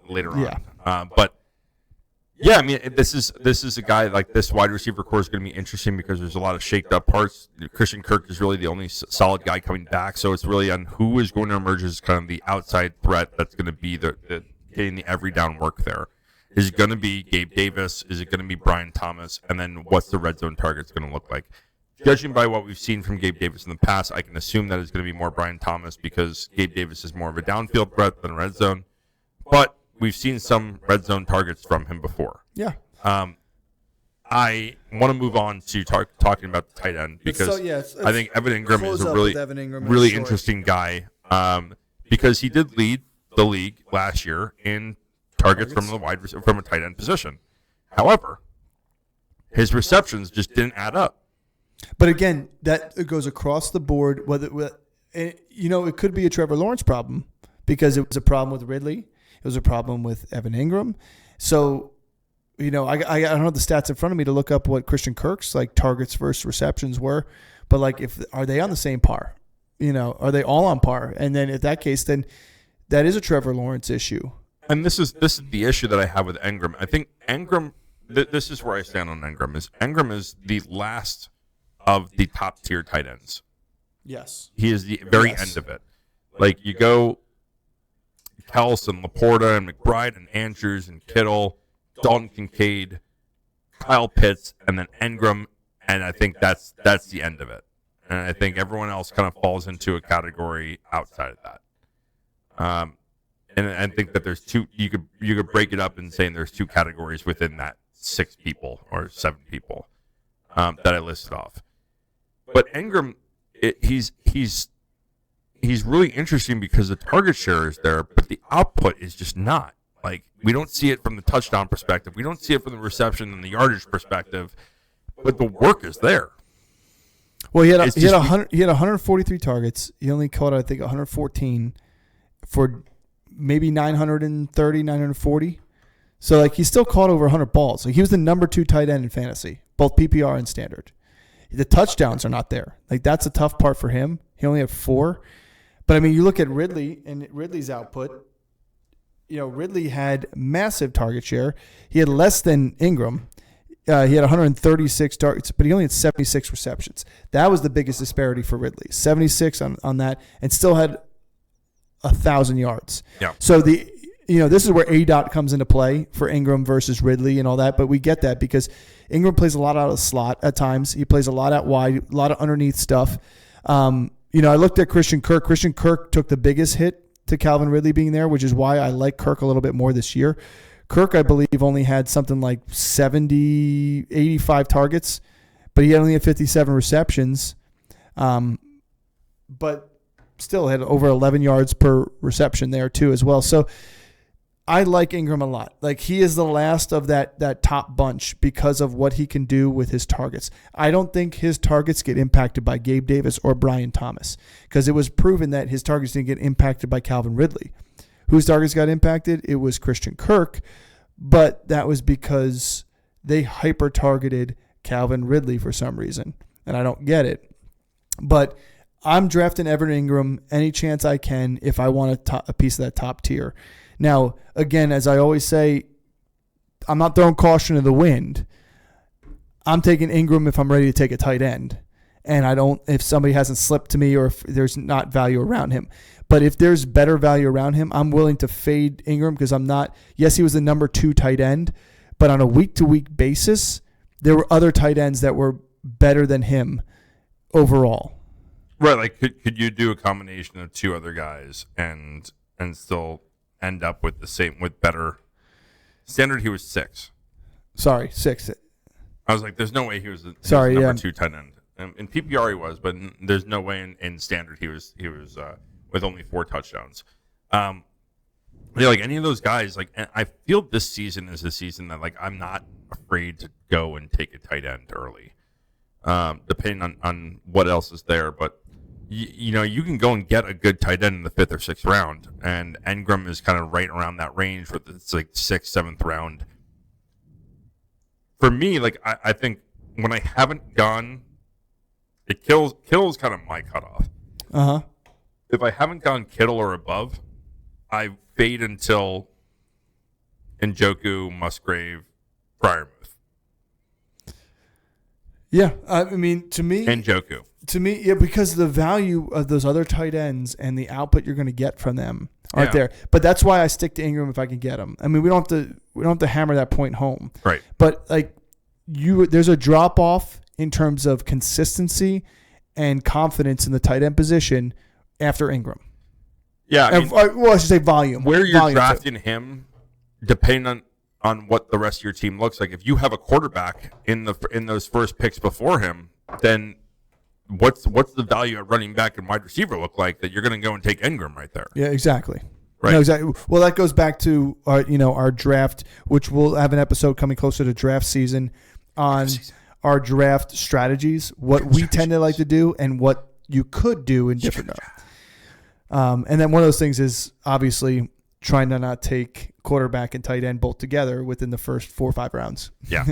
later on.
Yeah.
But yeah, I mean, this is a guy like this wide receiver core is going to be interesting because there's a lot of shaked up parts. Christian Kirk is really the only solid guy coming back, so it's really on who is going to emerge as kind of the outside threat that's going to be the getting the every down work there. Is it going to be Gabe Davis? Is it going to be Brian Thomas? And then what's the red zone targets going to look like? Judging by what we've seen from Gabe Davis in the past, I can assume that it's going to be more Brian Thomas because Gabe Davis is more of a downfield threat than a red zone. But we've seen some red zone targets from him before.
Yeah.
I want to move on to talking about the tight end because I think Evan Ingram is a really interesting guy because he did lead the league last year in targets from a tight end position. However, his receptions just didn't add up.
But again, that goes across the board. It could be a Trevor Lawrence problem because it was a problem with Ridley. It was a problem with Evan Ingram. So, I don't have the stats in front of me to look up what Christian Kirk's like targets versus receptions were. But like, are they on the same par? Are they all on par? And then in that case, then that is a Trevor Lawrence issue.
And this is the issue that I have with Engram. I think Engram. This is where I stand on Engram. Engram is the last of the top tier tight ends.
Yes,
he is the very end of it. Like you go, Kels and Laporta and McBride and Andrews and Kittle, Dalton Kincaid, Kyle Pitts, and then Engram, and I think that's the end of it. And I think everyone else kind of falls into a category outside of that. And I think that there's two. You could break it up and saying there's two categories within that 6 people or 7 people that I listed off. But Engram, he's really interesting because the target share is there, but the output is just not. Like, we don't see it from the touchdown perspective. We don't see it from the reception and the yardage perspective, but the work is there.
Well, he had 143 targets. He only caught, I think, 114 for maybe 930, 940. So, like, he still caught over 100 balls. Like, he was the number 2 tight end in fantasy, both PPR and standard. The touchdowns are not there. Like, that's a tough part for him. He only had 4. But, I mean, you look at Ridley and Ridley's output. Ridley had massive target share. He had less than Engram. He had 136 targets, but he only had 76 receptions. That was the biggest disparity for Ridley. 76 on that, and still had 1,000 yards.
Yeah.
So this is where ADOT comes into play for Engram versus Ridley and all that. But we get that because Engram plays a lot out of the slot at times. He plays a lot out wide, a lot of underneath stuff. I looked at Christian Kirk. Christian Kirk took the biggest hit to Calvin Ridley being there, which is why I like Kirk a little bit more this year. Kirk, I believe, only had something like 70, 85 targets, but he only had 57 receptions. But still had over 11 yards per reception there too as well. So I like Engram a lot. Like, he is the last of that top bunch because of what he can do with his targets. I don't think his targets get impacted by Gabe Davis or Brian Thomas because it was proven that his targets didn't get impacted by Calvin Ridley. Whose targets got impacted? It was Christian Kirk, but that was because they hyper-targeted Calvin Ridley for some reason, and I don't get it. But I'm drafting Evan Engram any chance I can if I want a piece of that top tier. Now, again, as I always say, I'm not throwing caution to the wind. I'm taking Engram if I'm ready to take a tight end, and if somebody hasn't slipped to me or if there's not value around him. But if there's better value around him, I'm willing to fade Engram because I'm not. Yes, he was the number 2 tight end, but on a week-to-week basis, there were other tight ends that were better than him overall.
Right, like could you do a combination of 2 other guys and still end up with better standard? He was 6.
Sorry, 6.
I was like, there's no way he was the number 2 tight end. In PPR he was, but there's no way in standard he was with only 4 touchdowns. Like any of those guys, like, and I feel this season is a season that, like, I'm not afraid to go and take a tight end early, depending on what else is there. But you can go and get a good tight end in the 5th or 6th round, and Engram is kind of right around that range with it's like 6th, 7th round. For me, like, I think when I haven't gone, Kittle's kind of my cutoff. If I haven't gone Kittle or above, I fade until Njoku, Musgrave, Freiermuth.
Yeah, I mean, to me,
Njoku.
To me, yeah, because the value of those other tight ends and the output you're going to get from them aren't there. But that's why I stick to Engram if I can get him. I mean, we don't have to hammer that point home.
Right.
But like there's a drop off in terms of consistency and confidence in the tight end position after Engram.
Yeah,
I should say volume.
Where you're drafting him, depending on what the rest of your team looks like. If you have a quarterback in those first picks before him, then what's the value at running back and wide receiver look like that you're going to go and take Engram right there?
Yeah, exactly.
Right.
No, exactly. Well, that goes back to our draft, which we'll have an episode coming closer to draft season on our draft strategies, what we tend to like to do, and what you could do in different. And then one of those things is obviously trying to not take quarterback and tight end both together within the first 4 or 5 rounds.
Yeah,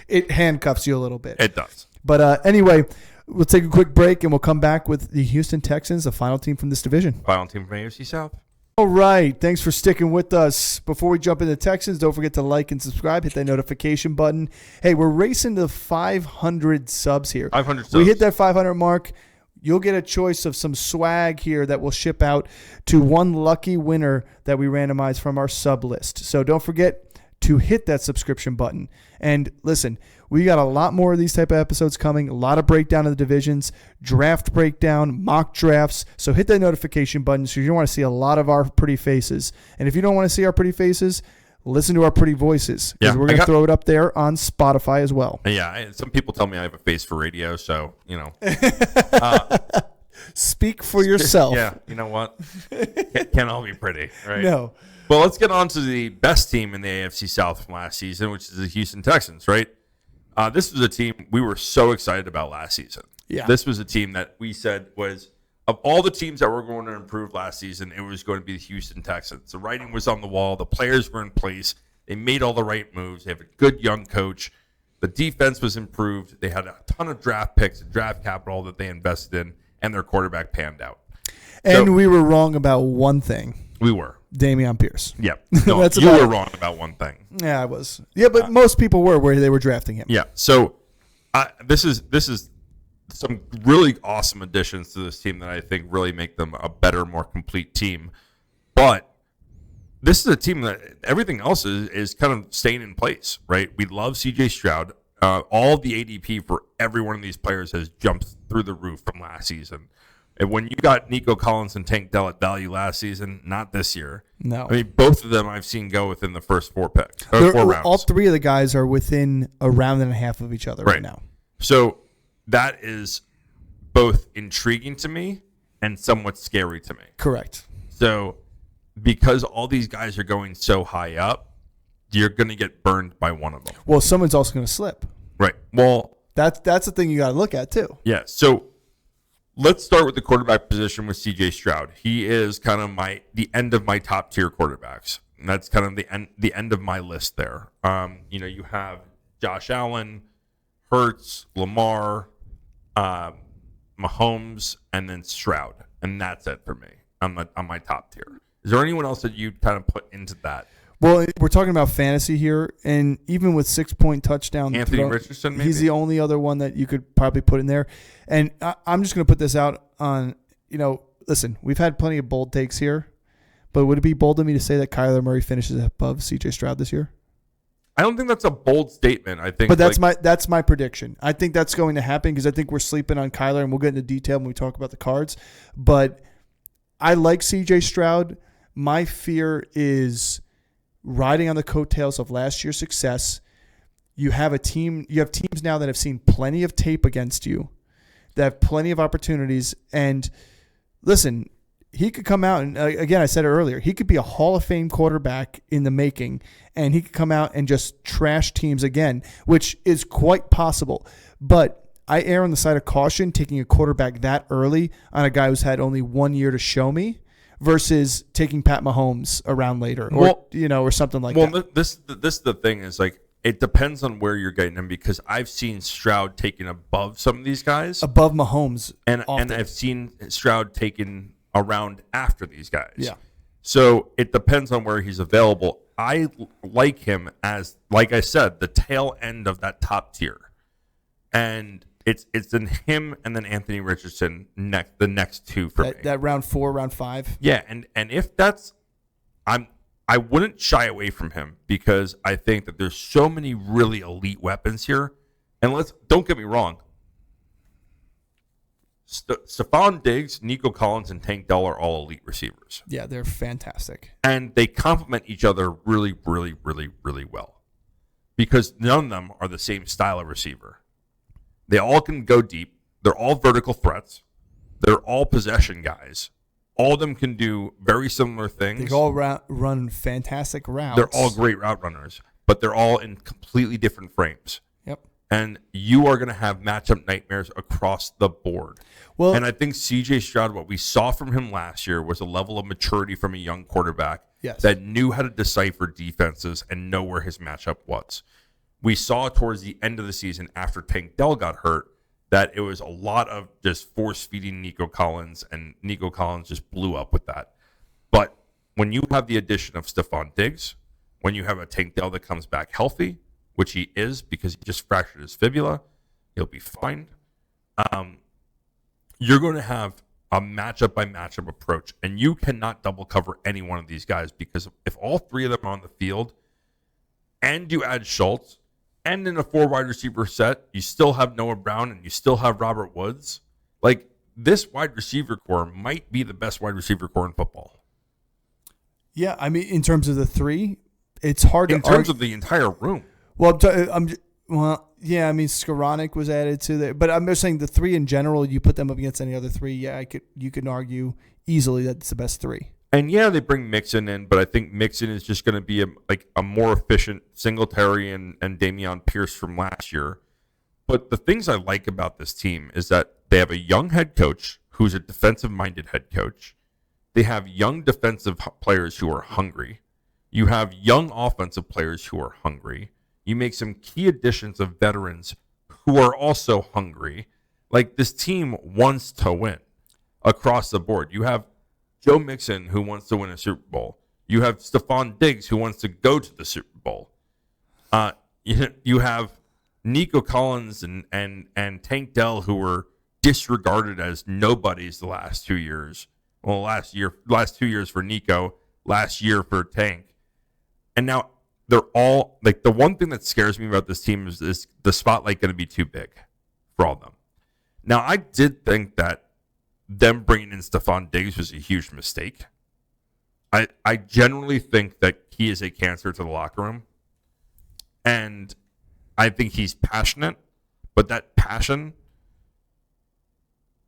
it handcuffs you a little bit.
It does.
But anyway, We'll take a quick break, and we'll come back with the Houston Texans, the final team from this division.
Final team from AFC South.
All right. Thanks for sticking with us. Before we jump into Texans, don't forget to like and subscribe. Hit that notification button. Hey, we're racing to 500 subs here.
500 subs.
We hit that 500 mark. You'll get a choice of some swag here that will ship out to one lucky winner that we randomize from our sub list. So don't forget to hit that subscription button. And listen, we got a lot more of these type of episodes coming, a lot of breakdown of the divisions, draft breakdown, mock drafts. So hit that notification button so you don't want to see a lot of our pretty faces. And if you don't want to see our pretty faces, listen to our pretty voices, because we're going to throw it up there on Spotify as well.
Yeah, some people tell me I have a face for radio, so,
Speak for yourself.
Yeah, you know what? Can't all be pretty, right?
No.
Well, let's get on to the best team in the AFC South from last season, which is the Houston Texans, right? This was a team we were so excited about last season.
Yeah.
This was a team that we said was, of all the teams that were going to improve last season, it was going to be the Houston Texans. The writing was on the wall. The players were in place. They made all the right moves. They have a good young coach. The defense was improved. They had a ton of draft picks and draft capital that they invested in, and their quarterback panned out.
And we were wrong about one thing.
We were.
Dameon Pierce.
Yep. No, you were wrong about one thing.
Yeah, I was. Yeah, but most people were where they were drafting him.
Yeah. So this is some really awesome additions to this team that I think really make them a better, more complete team. But this is a team that everything else is kind of staying in place, right? We love CJ Stroud. All the ADP for every one of these players has jumped through the roof from last season. And when you got Nico Collins and Tank Dell at value last season, not this year.
No.
I mean, both of them I've seen go within the first four rounds.
All three of the guys are within a round and a half of each other right now.
So that is both intriguing to me and somewhat scary to me.
Correct.
So because all these guys are going so high up, you're going to get burned by one of them.
Well, someone's also going to slip.
Right. Well,
that's the thing you got to look at too.
Yeah. So let's start with the quarterback position with CJ Stroud. He is kind of the end of my top tier quarterbacks. And that's kind of the end of my list there. You have Josh Allen, Hurts, Lamar, Mahomes, and then Stroud, and that's it for me on my top tier. Is there anyone else that you'd kind of put into that?
Well, we're talking about fantasy here, and even with 6-point touchdown,
Anthony Richardson, maybe?
He's the only other one that you could probably put in there. And I'm just going to put this out on, listen, we've had plenty of bold takes here, but would it be bold of me to say that Kyler Murray finishes above CJ Stroud this year?
I don't think that's a bold statement. I think,
but that's my prediction. I think that's going to happen because I think we're sleeping on Kyler, and we'll get into detail when we talk about the cards. But I like CJ Stroud. My fear is riding on the coattails of last year's success. You have teams now that have seen plenty of tape against you, that have plenty of opportunities. And listen, he could come out and, again, I said it earlier, he could be a Hall of Fame quarterback in the making, and he could come out and just trash teams again, which is quite possible. But I err on the side of caution taking a quarterback that early on a guy who's had only 1 year to show me versus taking Pat Mahomes around later or something like that.
Well, this the thing is, like, it depends on where you're getting him, because I've seen Stroud taken above some of these guys.
Above Mahomes.
And I've seen Stroud taken around after these guys.
Yeah.
So it depends on where he's available. I like him as, like I said, the tail end of that top tier. And it's in him and then Anthony Richardson the next two for me.
That round 4, round 5.
Yeah, and if that's I wouldn't shy away from him, because I think that there's so many really elite weapons here. And don't get me wrong. Stephon Diggs, Nico Collins, and Tank Dell are all elite receivers.
Yeah, they're fantastic.
And they complement each other really, really, really, really well, because none of them are the same style of receiver. They all can go deep. They're all vertical threats. They're all possession guys. All of them can do very similar things.
They all run fantastic routes.
They're all great route runners, but they're all in completely different frames.
Yep.
And you are going to have matchup nightmares across the board.
Well,
and I think CJ Stroud, what we saw from him last year was a level of maturity from a young quarterback that knew how to decipher defenses and know where his matchup was. We saw towards the end of the season, after Tank Dell got hurt, that it was a lot of just force feeding Nico Collins, and Nico Collins just blew up with that. But when you have the addition of Stephon Diggs, when you have a Tank Dell that comes back healthy, which he is because he just fractured his fibula, he'll be fine. You're going to have a matchup by matchup approach, and you cannot double cover any one of these guys, because if all three of them are on the field and you add Schultz, and in a 4 wide receiver set, you still have Noah Brown and you still have Robert Woods. Like, this wide receiver core might be the best wide receiver core in football.
Yeah, I mean, in terms of the three, it's hard to
in terms of the entire room.
Well, yeah, I mean, Skoranek was added to there, but I'm just saying the three in general. You put them up against any other three, yeah, you can argue easily that it's the best three.
And yeah, they bring Mixon in, but I think Mixon is just going to be a more efficient Singletary and Dameon Pierce from last year. But the things I like about this team is that they have a young head coach who's a defensive-minded head coach. They have young defensive players who are hungry. You have young offensive players who are hungry. You make some key additions of veterans who are also hungry. Like, this team wants to win across the board. You have Joe Mixon, who wants to win a Super Bowl. You have Stephon Diggs, who wants to go to the Super Bowl. You have Nico Collins and Tank Dell, who were disregarded as nobodies the last 2 years. Well, last 2 years for Nico, last year for Tank. And now they're all, like, the one thing that scares me about this team is the spotlight going to be too big for all of them. Now, I did think that them bringing in Stephon Diggs was a huge mistake. I generally think that he is a cancer to the locker room. And I think he's passionate, but that passion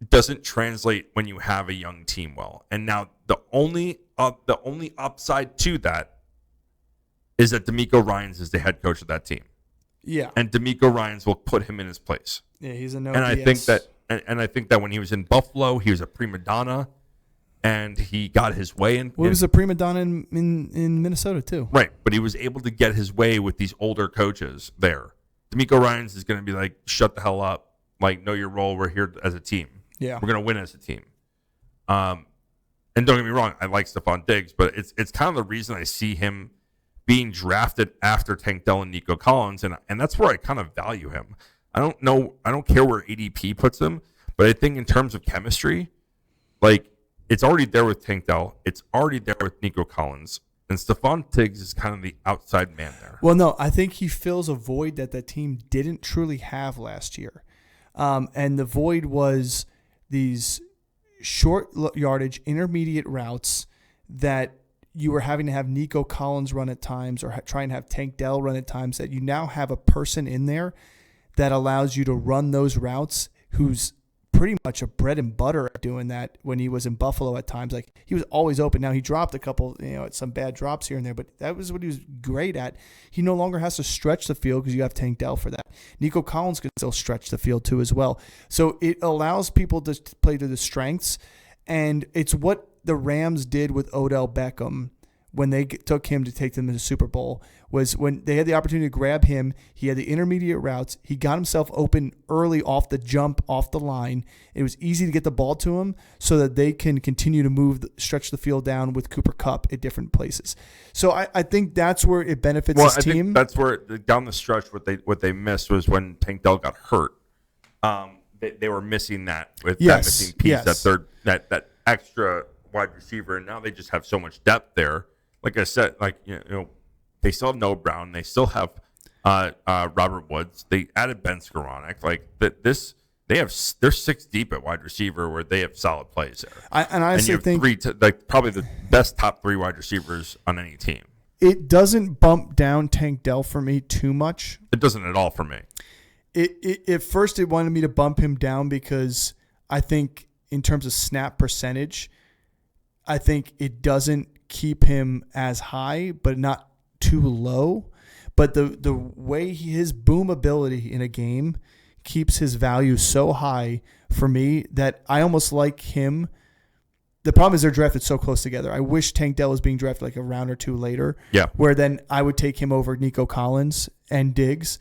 doesn't translate when you have a young team well. And now the only upside to that is that DeMeco Ryans is the head coach of that team.
Yeah.
And DeMeco Ryans will put him in his place.
Yeah, he's a no
And
BS.
I think that when he was in Buffalo, he was a prima donna, and he got his way. He
was a prima donna in Minnesota too.
Right, but he was able to get his way with these older coaches there. DeMeco Ryans is going to be like, shut the hell up. Like, know your role. We're here as a team.
Yeah.
We're going to win as a team. And don't get me wrong, I like Stephon Diggs, but it's kind of the reason I see him being drafted after Tank Dell and Nico Collins, and that's where I kind of value him. I don't care where ADP puts him, but I think in terms of chemistry, like, it's already there with Tank Dell. It's already there with Nico Collins. And Stephon Diggs is kind of the outside man there.
Well, no, I think he fills a void that the team didn't truly have last year. And the void was these short yardage, intermediate routes that you were having to have Nico Collins run at times, or try and have Tank Dell run at times, that you now have a person in there that allows you to run those routes, who's pretty much a bread and butter at doing that when he was in Buffalo at times. Like, he was always open. Now he dropped a couple, some bad drops here and there, but that was what he was great at. He no longer has to stretch the field because you have Tank Dell for that. Nico Collins can still stretch the field too as well. So it allows people to play to the strengths, and it's what the Rams did with Odell Beckham when they took him to take them to the Super Bowl. Was when they had the opportunity to grab him, he had the intermediate routes. He got himself open early off the jump, off the line. It was easy to get the ball to him so that they can continue to stretch the field down with Cooper Kupp at different places. So I think that's where it benefits this team.
Think that's where, down the stretch, what they missed was when Tank Dell got hurt. They were missing that with that missing piece, that extra wide receiver, and now they just have so much depth there. Like I said, they still have Noah Brown. They still have Robert Woods. They added Ben Skoranek. Like, they're 6 deep at wide receiver, where they have solid plays there.
I honestly think
probably the best top 3 wide receivers on any team.
It doesn't bump down Tank Dell for me too much.
It doesn't at all for me.
At first, it wanted me to bump him down because I think in terms of snap percentage, I think it doesn't keep him as high, but not too low. But the way his boom ability in a game keeps his value so high for me that I almost like him. The problem is they're drafted so close together. I wish Tank Dell was being drafted like a round or two later.
Yeah.
Where then I would take him over Nico Collins and Diggs.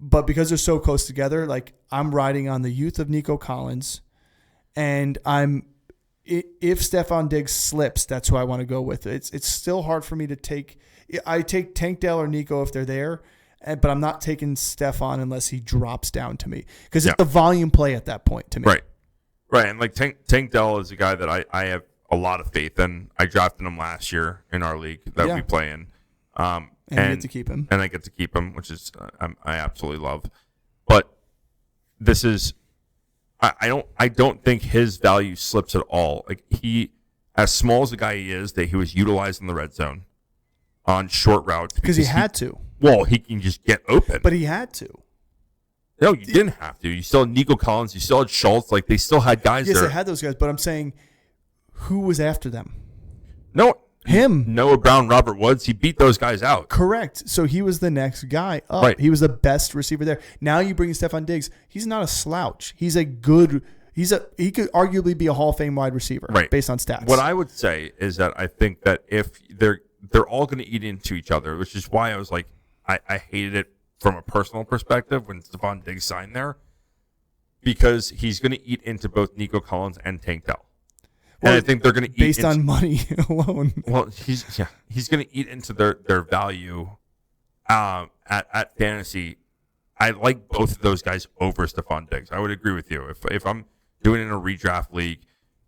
but because they're so close together, like I'm riding on the youth of Nico Collins, and if Stephon Diggs slips, that's who I want to go with. It's still hard for me to take. I take Tank Dell or Nico if they're there, but I'm not taking Stephon unless he drops down to me because it's a volume play at that point to me.
Right, and like Tank Dell is a guy that I have a lot of faith in. I drafted him last year in our league that we play in.
And you get to keep him.
And I get to keep him, which is I absolutely love. But this is I don't think his value slips at all. Like he, as small as the guy he is, that he was utilized in the red zone on short routes
because he had to.
Well, he can just get open,
but he had to.
No, you didn't have to. You still had Nico Collins. You still had Schultz. Like they still had guys there.
Yes, they had those guys, but I'm saying, who was after them?
No.
Him.
Noah Brown, Robert Woods, he beat those guys out.
Correct. So he was the next guy up.
Right.
He was the best receiver there. Now you bring Stephon Diggs. He's not a slouch. He could arguably be a Hall of Fame wide receiver based on stats.
What I would say is that I think that if they're all going to eat into each other, which is why I was like, I hated it from a personal perspective when Stephon Diggs signed there, because he's going to eat into both Nico Collins and Tank Dell. And I think they're going to eat
based on money alone.
Well, he's going to eat into their value at fantasy. I like both of those guys over Stephon Diggs. I would agree with you. If I'm doing it in a redraft league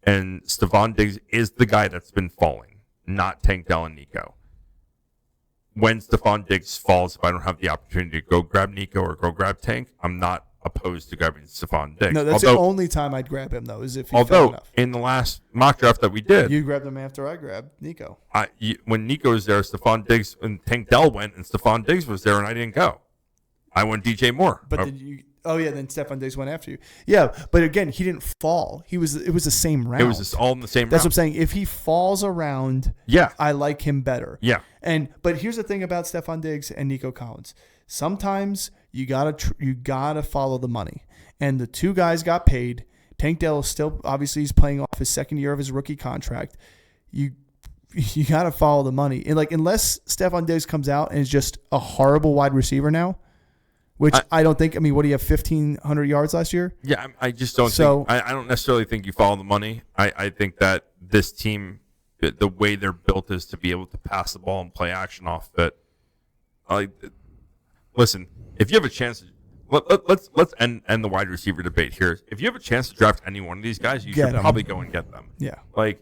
and Stephon Diggs is the guy that's been falling, not Tank Dell and Nico. When Stephon Diggs falls, if I don't have the opportunity to go grab Nico or go grab Tank, I'm not opposed to grabbing Stephon Diggs.
No, that's the only time I'd grab him, though, is if he fell enough.
In the last mock draft that we did,
you grabbed him after I grabbed Nico.
When Nico was there, Stephon Diggs and Tank Dell went, and Stephon Diggs was there, and I didn't go. I went DJ Moore.
But then then Stephon Diggs went after you. Yeah, but again, he didn't fall. It was the same round.
It was all in the same round.
That's what I'm saying. If he falls around, I like him better.
Yeah.
But here's the thing about Stephon Diggs and Nico Collins. Sometimes you gotta follow the money. And the two guys got paid. Tank Dell is still, obviously, he's playing off his second year of his rookie contract. You got to follow the money. And unless Stephon Diggs comes out and is just a horrible wide receiver now, which I don't think. I mean, what do you have, 1,500 yards last year?
Yeah, I just don't think. I don't necessarily think you follow the money. I think that this team, the way they're built is to be able to pass the ball and play action off it. Listen, if you have a chance to, let's end the wide receiver debate here. If you have a chance to draft any one of these guys, you should probably go and get them.
Yeah.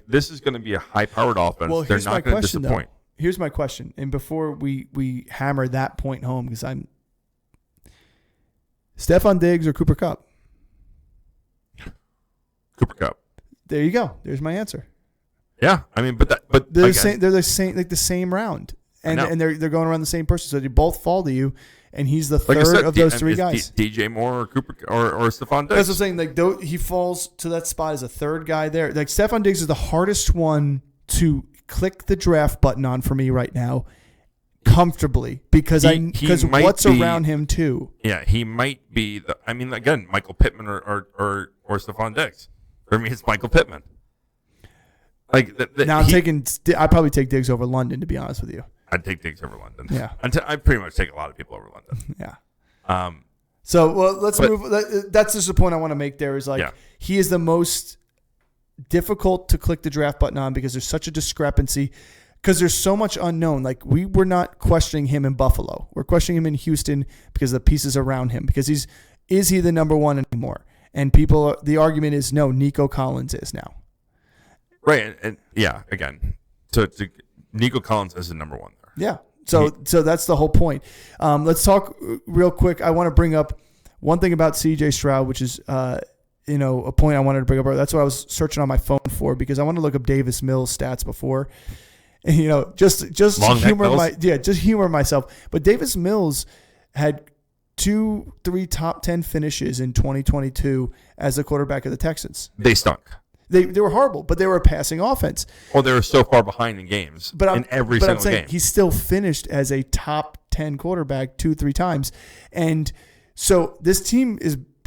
This is going to be a high-powered offense.
Well,
they're not going to disappoint.
Here's my question. And before we hammer that point home, because I'm Stephon Diggs or Cooper Kupp?
Cooper Kupp.
There you go. There's my answer.
Yeah, I mean, but
they're the same round, and they're going around the same person, so they both fall to you. And he's the third of those three guys.
DJ Moore or Cooper or Stephon Diggs.
That's what I'm saying. He falls to that spot as a third guy there. Stephon Diggs is the hardest one to click the draft button on for me right now, comfortably, because what's around him too.
Yeah, he might be again, Michael Pittman or Stephon Diggs. For me, it's Michael Pittman.
Now I'd probably take Diggs over London, to be honest with you.
I'd take Diggs over London.
Yeah.
I pretty much take a lot of people over London.
Yeah. Let's move. That's just the point I want to make there is he is the most difficult to click the draft button on because there's such a discrepancy because there's so much unknown. We were not questioning him in Buffalo. We're questioning him in Houston because of the pieces around him because is he the number one anymore? And the argument is no, Nico Collins is now.
Right. And yeah, again, to Nico Collins is the number one there.
Yeah. So that's the whole point. Let's talk real quick. I want to bring up one thing about C.J. Stroud, which is a point I wanted to bring up. That's what I was searching on my phone for because I want to look up Davis Mills stats before, and, just humor myself. But Davis Mills had 2-3 top 10 finishes in 2022 as the quarterback of the Texans.
They stunk.
They were horrible, but they were a passing offense.
Well, they were so far behind in games. In every single game.
He still finished as a top 10 quarterback 2-3 times. And so this team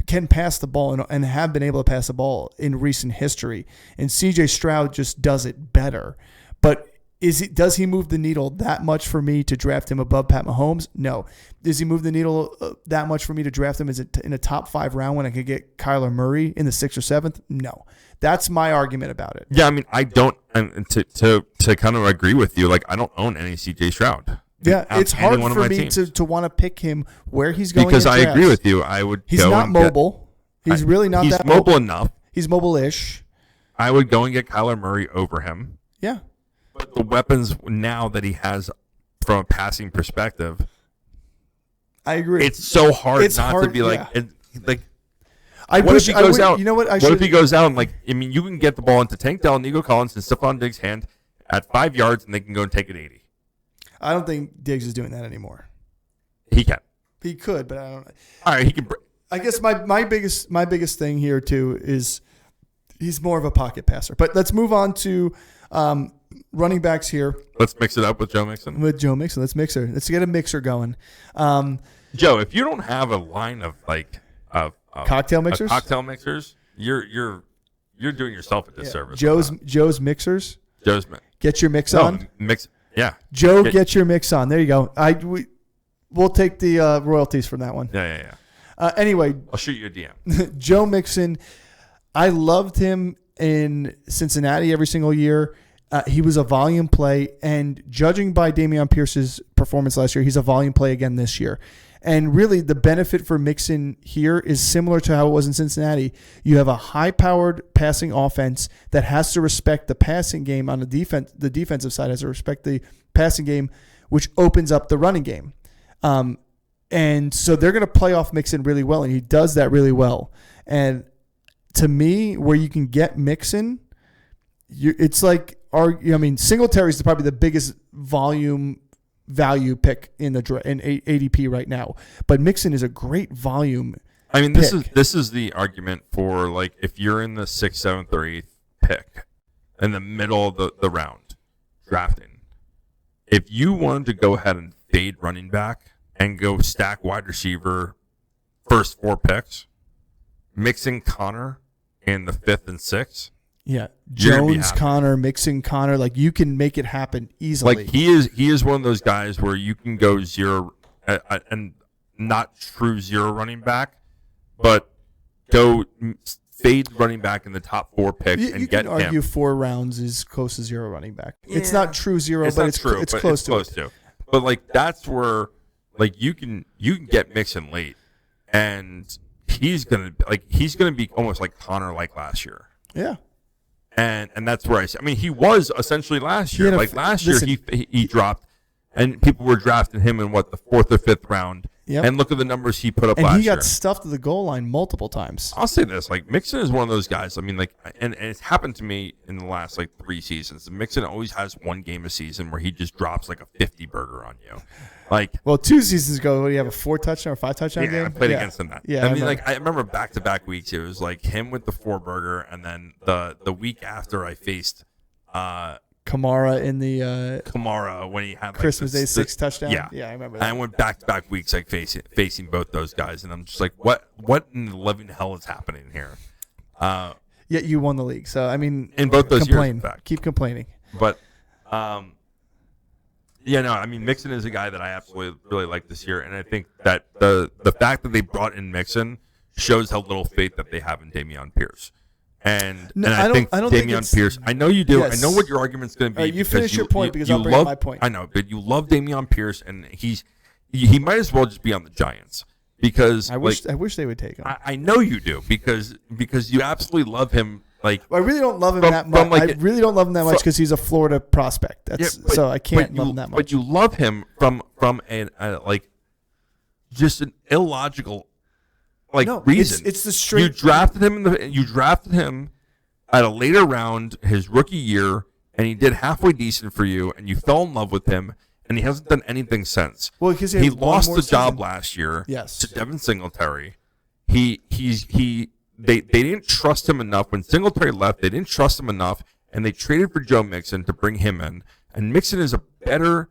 can pass the ball and have been able to pass the ball in recent history. And CJ Stroud just does it better. But Does he move the needle that much for me to draft him above Pat Mahomes? No. Does he move the needle that much for me to draft him in a top 5 round when I could get Kyler Murray in the 6th or 7th? No. That's my argument about it.
Yeah, I mean, I don't. And to kind of agree with you, like I don't own any CJ Stroud.
Yeah, it's hard for me to want to pick him where he's going.
Because I agree with you. I would.
He's not mobile. He's really not that
mobile. He's mobile enough.
He's mobile-ish.
I would go and get Kyler Murray over him.
Yeah.
But the weapons now that he has from a passing perspective,
I agree.
It's so hard to be like,
like. I wish he goes out. You know what?
What if he goes out and like? I mean, you can get the ball into Tank Dell, Nico Collins, and Stephon Diggs' hand at 5 yards, and they can go and take it 80.
I don't think Diggs is doing that anymore.
He can.
He could, but I don't.
All right, he can.
I guess my biggest thing here too is he's more of a pocket passer. But let's move on to running backs here.
Let's mix it up with Joe Mixon.
Let's get a mixer going.
Joe, if you don't have a line of like
cocktail mixers,
you're doing yourself a disservice.
Joe's mixers. Get your mix on.
Mix. Yeah.
Joe, get your mix on. There you go. We'll take the royalties from that one.
Yeah.
Anyway,
I'll shoot you a DM.
Joe Mixon, I loved him in Cincinnati every single year. He was a volume play, and judging by Dameon Pierce's performance last year, he's a volume play again this year. And really, the benefit for Mixon here is similar to how it was in Cincinnati. You have a high-powered passing offense that has to respect the passing game on the defense. The defensive side has to respect the passing game, which opens up the running game. And so they're going to play off Mixon really well, and he does that really well. And to me, where you can get Mixon, it's like, Singletary is probably the biggest volume value pick in ADP right now, but Mixon is a great volume.
I mean, this is the argument for like if you're in the 6th, 7th, or 8th pick in the middle of the round drafting, if you wanted to go ahead and fade running back and go stack wide receiver first 4 picks, Mixon Connor in the 5th and 6th.
Yeah, Jones, Connor, Mixon, Connor, like you can make it happen easily.
Like he is one of those guys where you can go zero and not true zero running back, but go fade running back in the top 4 picks and get him. You can
argue 4 rounds is close to zero running back. Yeah. It's not true zero, but it's close to.
But like that's where like you can get Mixon late, and he's gonna be almost like Connor like last year.
Yeah.
And that's where I mean, he was essentially last year. Year, he dropped, and people were drafting him in the 4th or 5th round.
Yep.
And look at the numbers he put up last year.
And he got stuffed to the goal line multiple times.
I'll say this: like Mixon is one of those guys. I mean, like, and it's happened to me in the last 3 seasons. Mixon always has one game a season where he just drops like a 50 burger on you. Like,
well, 2 seasons ago, you have a 4 touchdown or 5 touchdown game.
Yeah, I played against him that.
Yeah,
I mean, I remember back-to-back weeks. It was like him with the 4 burger, and then the week after I faced
Kamara in the
Kamara when he had
Christmas Day 6 touchdown.
Yeah,
I remember that.
I went back-to-back weeks facing both those guys, and I'm just like, what in the living hell is happening here?
Yet you won the league, so I mean,
in both those years, in fact.
Keep complaining.
But I mean, Mixon is a guy that I absolutely really like this year, and I think that the fact that they brought in Mixon shows how little faith that they have in Dameon Pierce. And I think Dameon Pierce, I know you do. Yes. I know what your argument's going to be.
You finish your point because I'll bring my point.
I know, but you love Dameon Pierce, and he might as well just be on the Giants because
I wish they would take him.
I know you do because you absolutely love him. Like,
I really don't love him that much. I really don't love him that much because he's a Florida prospect. So I can't love him that much.
But you love him from just an illogical reason.
It's the straight.
You drafted him at a later round his rookie year, and he did halfway decent for you, and you fell in love with him, and he hasn't done anything since.
Well, because
he lost the job last year to Devin Singletary. They didn't trust him enough. When Singletary left, they didn't trust him enough, and they traded for Joe Mixon to bring him in. And Mixon is a better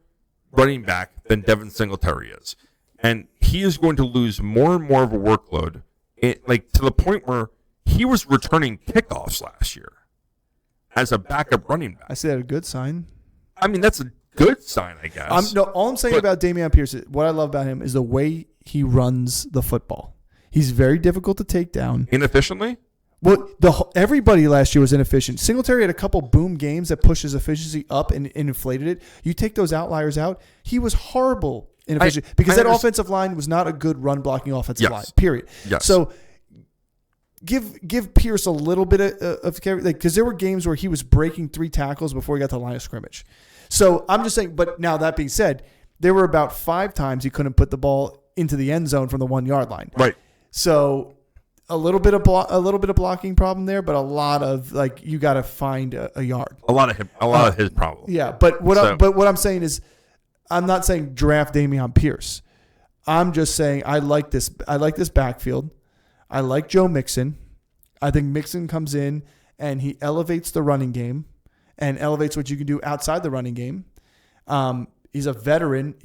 running back than Devin Singletary is. And he is going to lose more and more of a workload, to the point where he was returning kickoffs last year as a backup running back.
I say that a good sign.
I mean, that's a good sign, I guess.
All I'm saying about Dameon Pierce, what I love about him is the way he runs the football. He's very difficult to take down.
Inefficiently?
Well, everybody last year was inefficient. Singletary had a couple boom games that pushed his efficiency up and inflated it. You take those outliers out, he was horrible inefficient because that offensive line was not a good run blocking offensive line. Period.
Yes.
So give Pierce a little bit of carry, because there were games where he was breaking 3 tackles before he got to the line of scrimmage. So I'm just saying. But now that being said, there were about 5 times he couldn't put the ball into the end zone from the 1 yard line.
Right.
So. A little bit of blocking problem there, but a lot of you got to find a yard.
A lot of his problem.
Yeah, but what I'm saying is, I'm not saying draft Dameon Pierce. I'm just saying I like this backfield. I like Joe Mixon. I think Mixon comes in and he elevates the running game and elevates what you can do outside the running game. He's a veteran.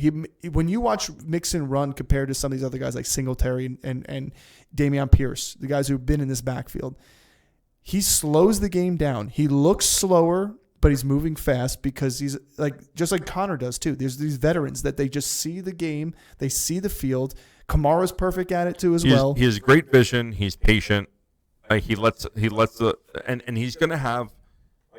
When you watch Mixon run compared to some of these other guys like Singletary and Dameon Pierce, the guys who've been in this backfield, he slows the game down. He looks slower, but he's moving fast because he's just like Connor does too. There's these veterans that they just see the game, they see the field. Kamara's perfect at it too as well.
He has great vision. He's patient. He lets and he's going to have,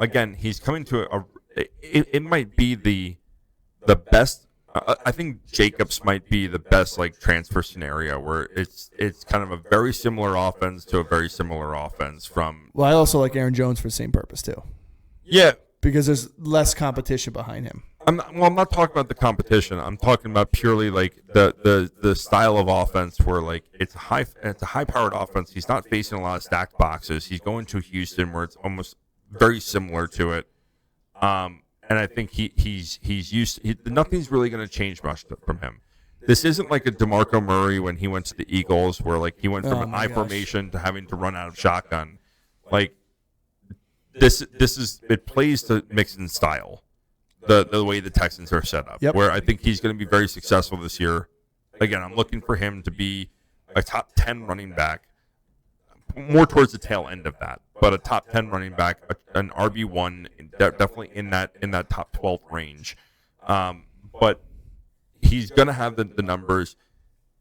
again, he's coming to it might be the best. I think Jacobs might be the best transfer scenario where it's kind of a very similar offense to a very similar offense from.
Well, I also like Aaron Jones for the same purpose too.
Yeah,
because there's less competition behind him.
I'm not talking about the competition. I'm talking about purely the style of offense where it's a high powered offense. He's not facing a lot of stacked boxes. He's going to Houston where it's almost very similar to it. And I think he's used. Nothing's really going to change much from him. This isn't like a DeMarco Murray when he went to the Eagles, where he went from an I formation to having to run out of shotgun. It plays to Mixon's style, the way the Texans are set up.
Yep.
Where I think he's going to be very successful this year. Again, I'm looking for him to be a top 10 running back, more towards the tail end of that, but a top 10 running back, an RB1, definitely in that top 12 range. But he's going to have the numbers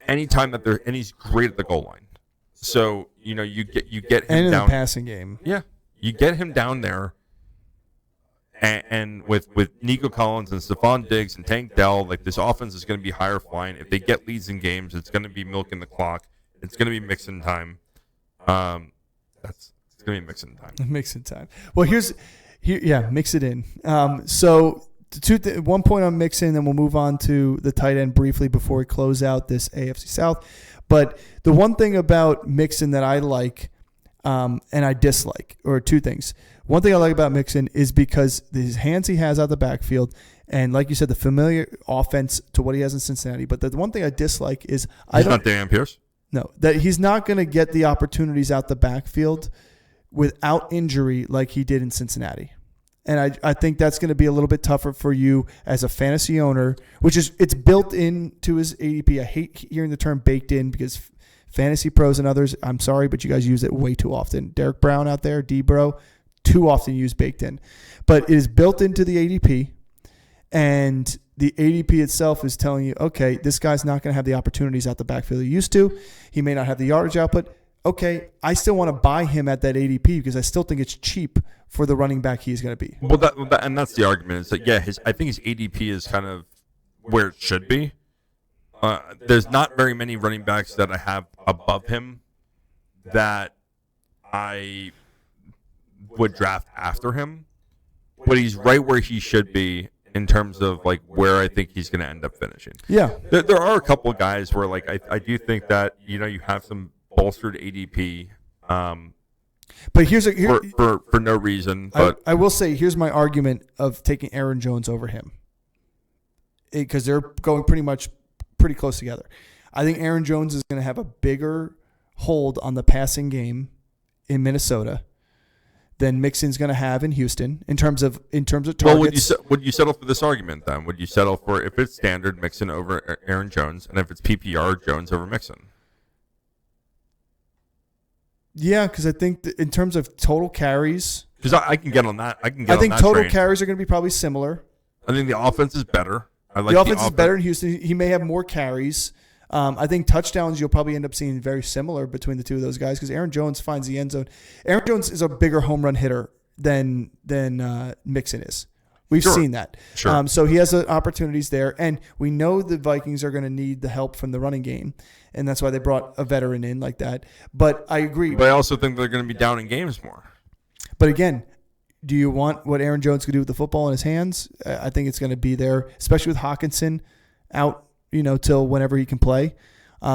anytime and he's great at the goal line. So, you get him
and in
down
the passing game.
Yeah. You get him down there and with Nico Collins and Stephon Diggs and Tank Dell, this offense is going to be higher flying. If they get leads in games, it's going to be milking the clock. It's going to be mixing time. It's gonna be mixing time.
Mixing time. Well, mix it in. So 1 point on Mixon, then we'll move on to the tight end briefly before we close out this AFC South. But the one thing about Mixon that I like and I dislike, or 2 things. One thing I like about Mixon is because his hands he has out the backfield, and like you said, the familiar offense to what he has in Cincinnati. But the one thing I dislike is
he's not Dameon Pierce.
No, that he's not going to get the opportunities out the backfield without injury like he did in Cincinnati. And I think that's going to be a little bit tougher for you as a fantasy owner, it's built into his ADP. I hate hearing the term baked in because fantasy pros and others, I'm sorry, but you guys use it way too often. Derek Brown out there, D-Bro, too often use baked in. But it is built into the ADP, and the ADP itself is telling you, okay, this guy's not going to have the opportunities out the backfield he used to. He may not have the yardage output. Okay, I still want to buy him at that ADP because I still think it's cheap for the running back he's going to be.
Well, and that's the argument. Is that I think his ADP is kind of where it should be. There's not very many running backs that I have above him that I would draft after him, but he's right where he should be in terms of where I think he's going to end up finishing.
Yeah,
there are a couple of guys where I do think that you have some bolstered ADP,
but
for no reason. But
I will say here's my argument of taking Aaron Jones over him because they're going pretty close together. I think Aaron Jones is going to have a bigger hold on the passing game in Minnesota than Mixon's going to have in Houston in terms of targets.
Well, would you settle for this argument then? Would you settle for, if it's standard, Mixon over Aaron Jones, and if it's PPR, Jones over Mixon?
Yeah, because I think in terms of total carries,
because I can get on that. I think
total carries are going to be probably similar.
I think the offense is better. I like
the offense is better in Houston. He may have more carries. I think touchdowns you'll probably end up seeing very similar between the two of those guys because Aaron Jones finds the end zone. Aaron Jones is a bigger home run hitter than Mixon is. We've seen that.
Sure.
So he has opportunities there, and we know the Vikings are going to need the help from the running game, and that's why they brought a veteran in like that. But I agree.
But I also think they're going to be down in games more.
But again, do you want what Aaron Jones could do with the football in his hands? I think it's going to be there, especially with Hawkinson out, till whenever he can play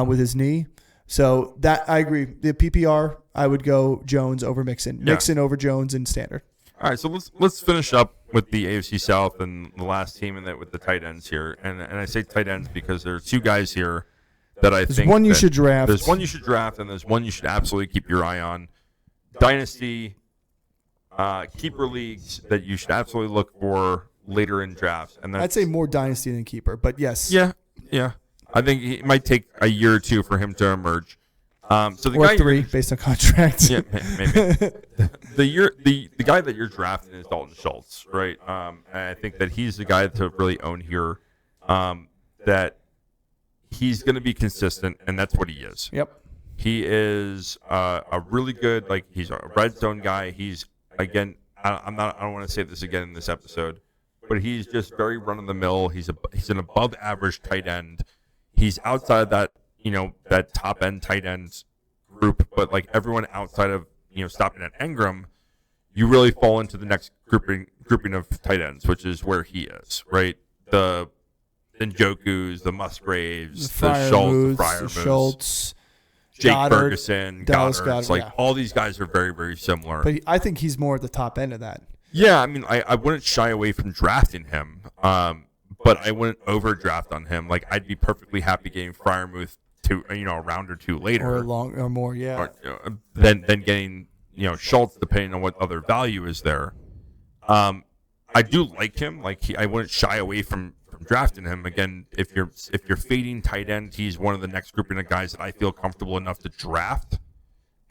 with his knee. So that I agree. The PPR, I would go Jones over Mixon. Mixon over Jones in standard.
All right, so let's finish up with the AFC South and the last team in that with the tight ends here. And I say tight ends because there are two guys here that
there's one you should draft.
There's one you should draft, and there's one you should absolutely keep your eye on. Dynasty, keeper leagues that you should absolutely look for later in drafts. And
I'd say more dynasty than keeper, but yes.
Yeah. I think it might take a year or two for him to emerge. So the
or
guy
3 based on contracts.
Yeah, maybe. the guy that you're drafting is Dalton Schultz, right? And I think that he's the guy to really own here. That he's going to be consistent, and that's what he is.
Yep.
He is a really good, he's a red zone guy. He's again, I don't want to say this again in this episode, but he's just very run of the mill. He's an above average tight end. He's outside that that top end tight end group, but everyone outside of stopping at Engram, you really fall into the next grouping of tight ends, which is where he is, right? The Njokus, the Musgraves, the
Schultz,
Jake
Goddard,
Ferguson,
Dallas
Goddard. All these guys are very, very similar.
But I think he's more at the top end of that.
Yeah, I mean, I wouldn't shy away from drafting him, but I wouldn't overdraft on him. I'd be perfectly happy getting Freiermuth to a round or two later,
or more, yeah.
Than getting Schultz, depending on what other value is there. I do like him. I wouldn't shy away from drafting him. Again, if you're fading tight end, he's one of the next grouping of guys that I feel comfortable enough to draft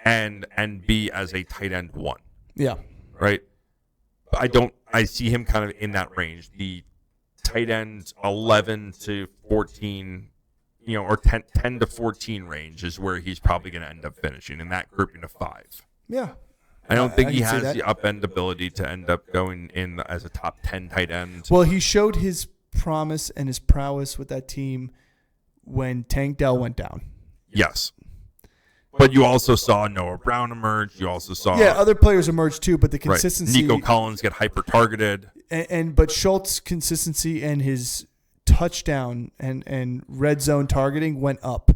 and be as a tight end 1.
Yeah.
Right. I see him kind of in that range. The tight end 11 to 14, or 10 to 14 range is where he's probably going to end up finishing in that grouping of 5.
Yeah.
I don't think he has the upend ability to end up going in as a top 10 tight end.
Well, he showed his promise and his prowess with that team when Tank Dell went down.
Yes. But you also saw Noah Brown emerge. You also saw
other players emerge too. But the consistency,
Nico Collins get hyper targeted,
but Schultz's consistency and his touchdown and red zone targeting went up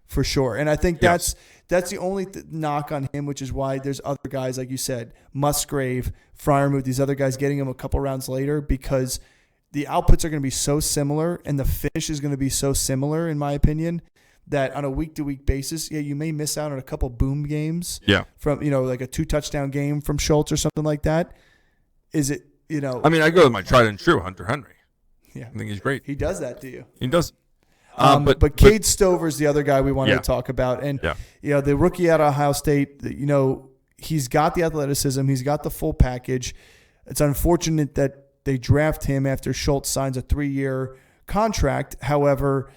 for sure. And I think that's the only knock on him, which is why there's other guys like you said, Musgrave, Freiermuth, these other guys getting him a couple rounds later because the outputs are going to be so similar and the finish is going to be so similar, in my opinion, that on a week-to-week basis, you may miss out on a couple boom games.
Yeah.
From, like a 2-touchdown game from Schultz or something like that. Is it,
I mean, I go with my tried and true, Hunter Henry.
Yeah.
I think he's great.
He does that to you.
He does.
But Cade Stover's the other guy we wanted to talk about. And, the rookie out of Ohio State, he's got the athleticism. He's got the full package. It's unfortunate that they draft him after Schultz signs a 3-year contract. However,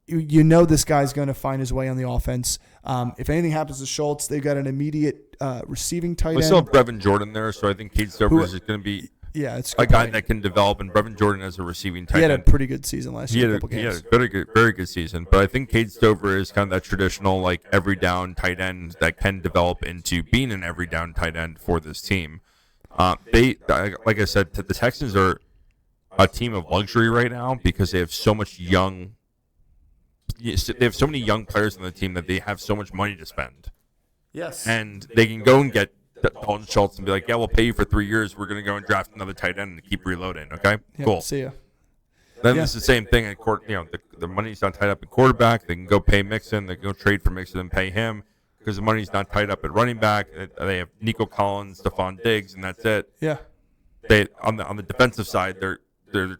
this guy's going to find his way on the offense. If anything happens to Schultz, they've got an immediate receiving tight end.
We still have Brevin Jordan there, so I think Cade Stover is going to be
it's
a guy that can develop, and Brevin Jordan as a receiving tight end.
He had a pretty good season last year.
He had a very good season. But I think Cade Stover is kind of that traditional, every down tight end that can develop into being an every down tight end for this team. Like I said, the Texans are a team of luxury right now because they have so much young. They have so many young players on the team that they have so much money to spend.
Yes,
and they can go and get Dalton Schultz and be like, "Yeah, we'll pay you for 3 years. We're going to go and draft another tight end and keep reloading." Okay, cool.
See ya.
Then it's the same thing at court. The money's not tied up in quarterback. They can go pay Mixon. They can go trade for Mixon and pay him because the money's not tied up at running back. They have Nico Collins, Stephon Diggs, and that's it.
Yeah.
They on the defensive side, they're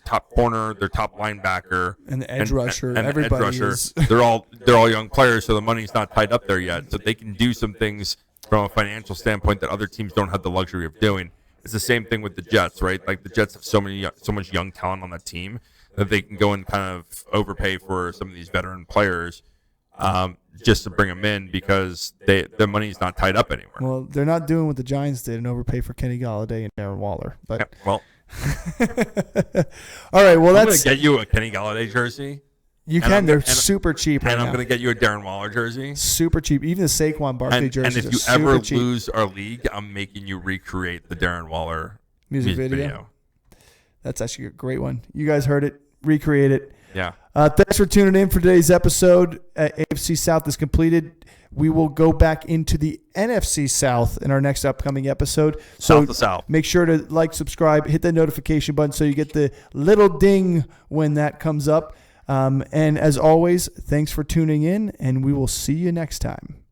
top corner, their top linebacker,
and the edge rusher.
And
everybody
edge rusher.
is.
They're all young players, so the money's not tied up there yet. So they can do some things from a financial standpoint that other teams don't have the luxury of doing. It's the same thing with the Jets, right? Like the Jets have so much young talent on that team that they can go and kind of overpay for some of these veteran players just to bring them in because their money's not tied up anywhere.
Well, they're not doing what the Giants did and overpay for Kenny Golladay and Darren Waller. But
yeah, well,
all right. Well,
I'm
that's
gonna get you a Kenny Galladay jersey.
You can. They're super cheap right
now. And I'm
now.
going to get you a Darren Waller jersey.
Super cheap. Even the Saquon Barkley jerseys
and if
are
you
super
ever
cheap.
lose our league, I'm making you recreate the Darren Waller
music video. That's actually a great one. You guys heard it. Recreate it.
Yeah.
Thanks for tuning in for today's episode. AFC South is completed. We will go back into the NFC South in our next upcoming episode. So
South to South.
Make sure to like, subscribe, hit the notification button so you get the little ding when that comes up. And as always, thanks for tuning in, and we will see you next time.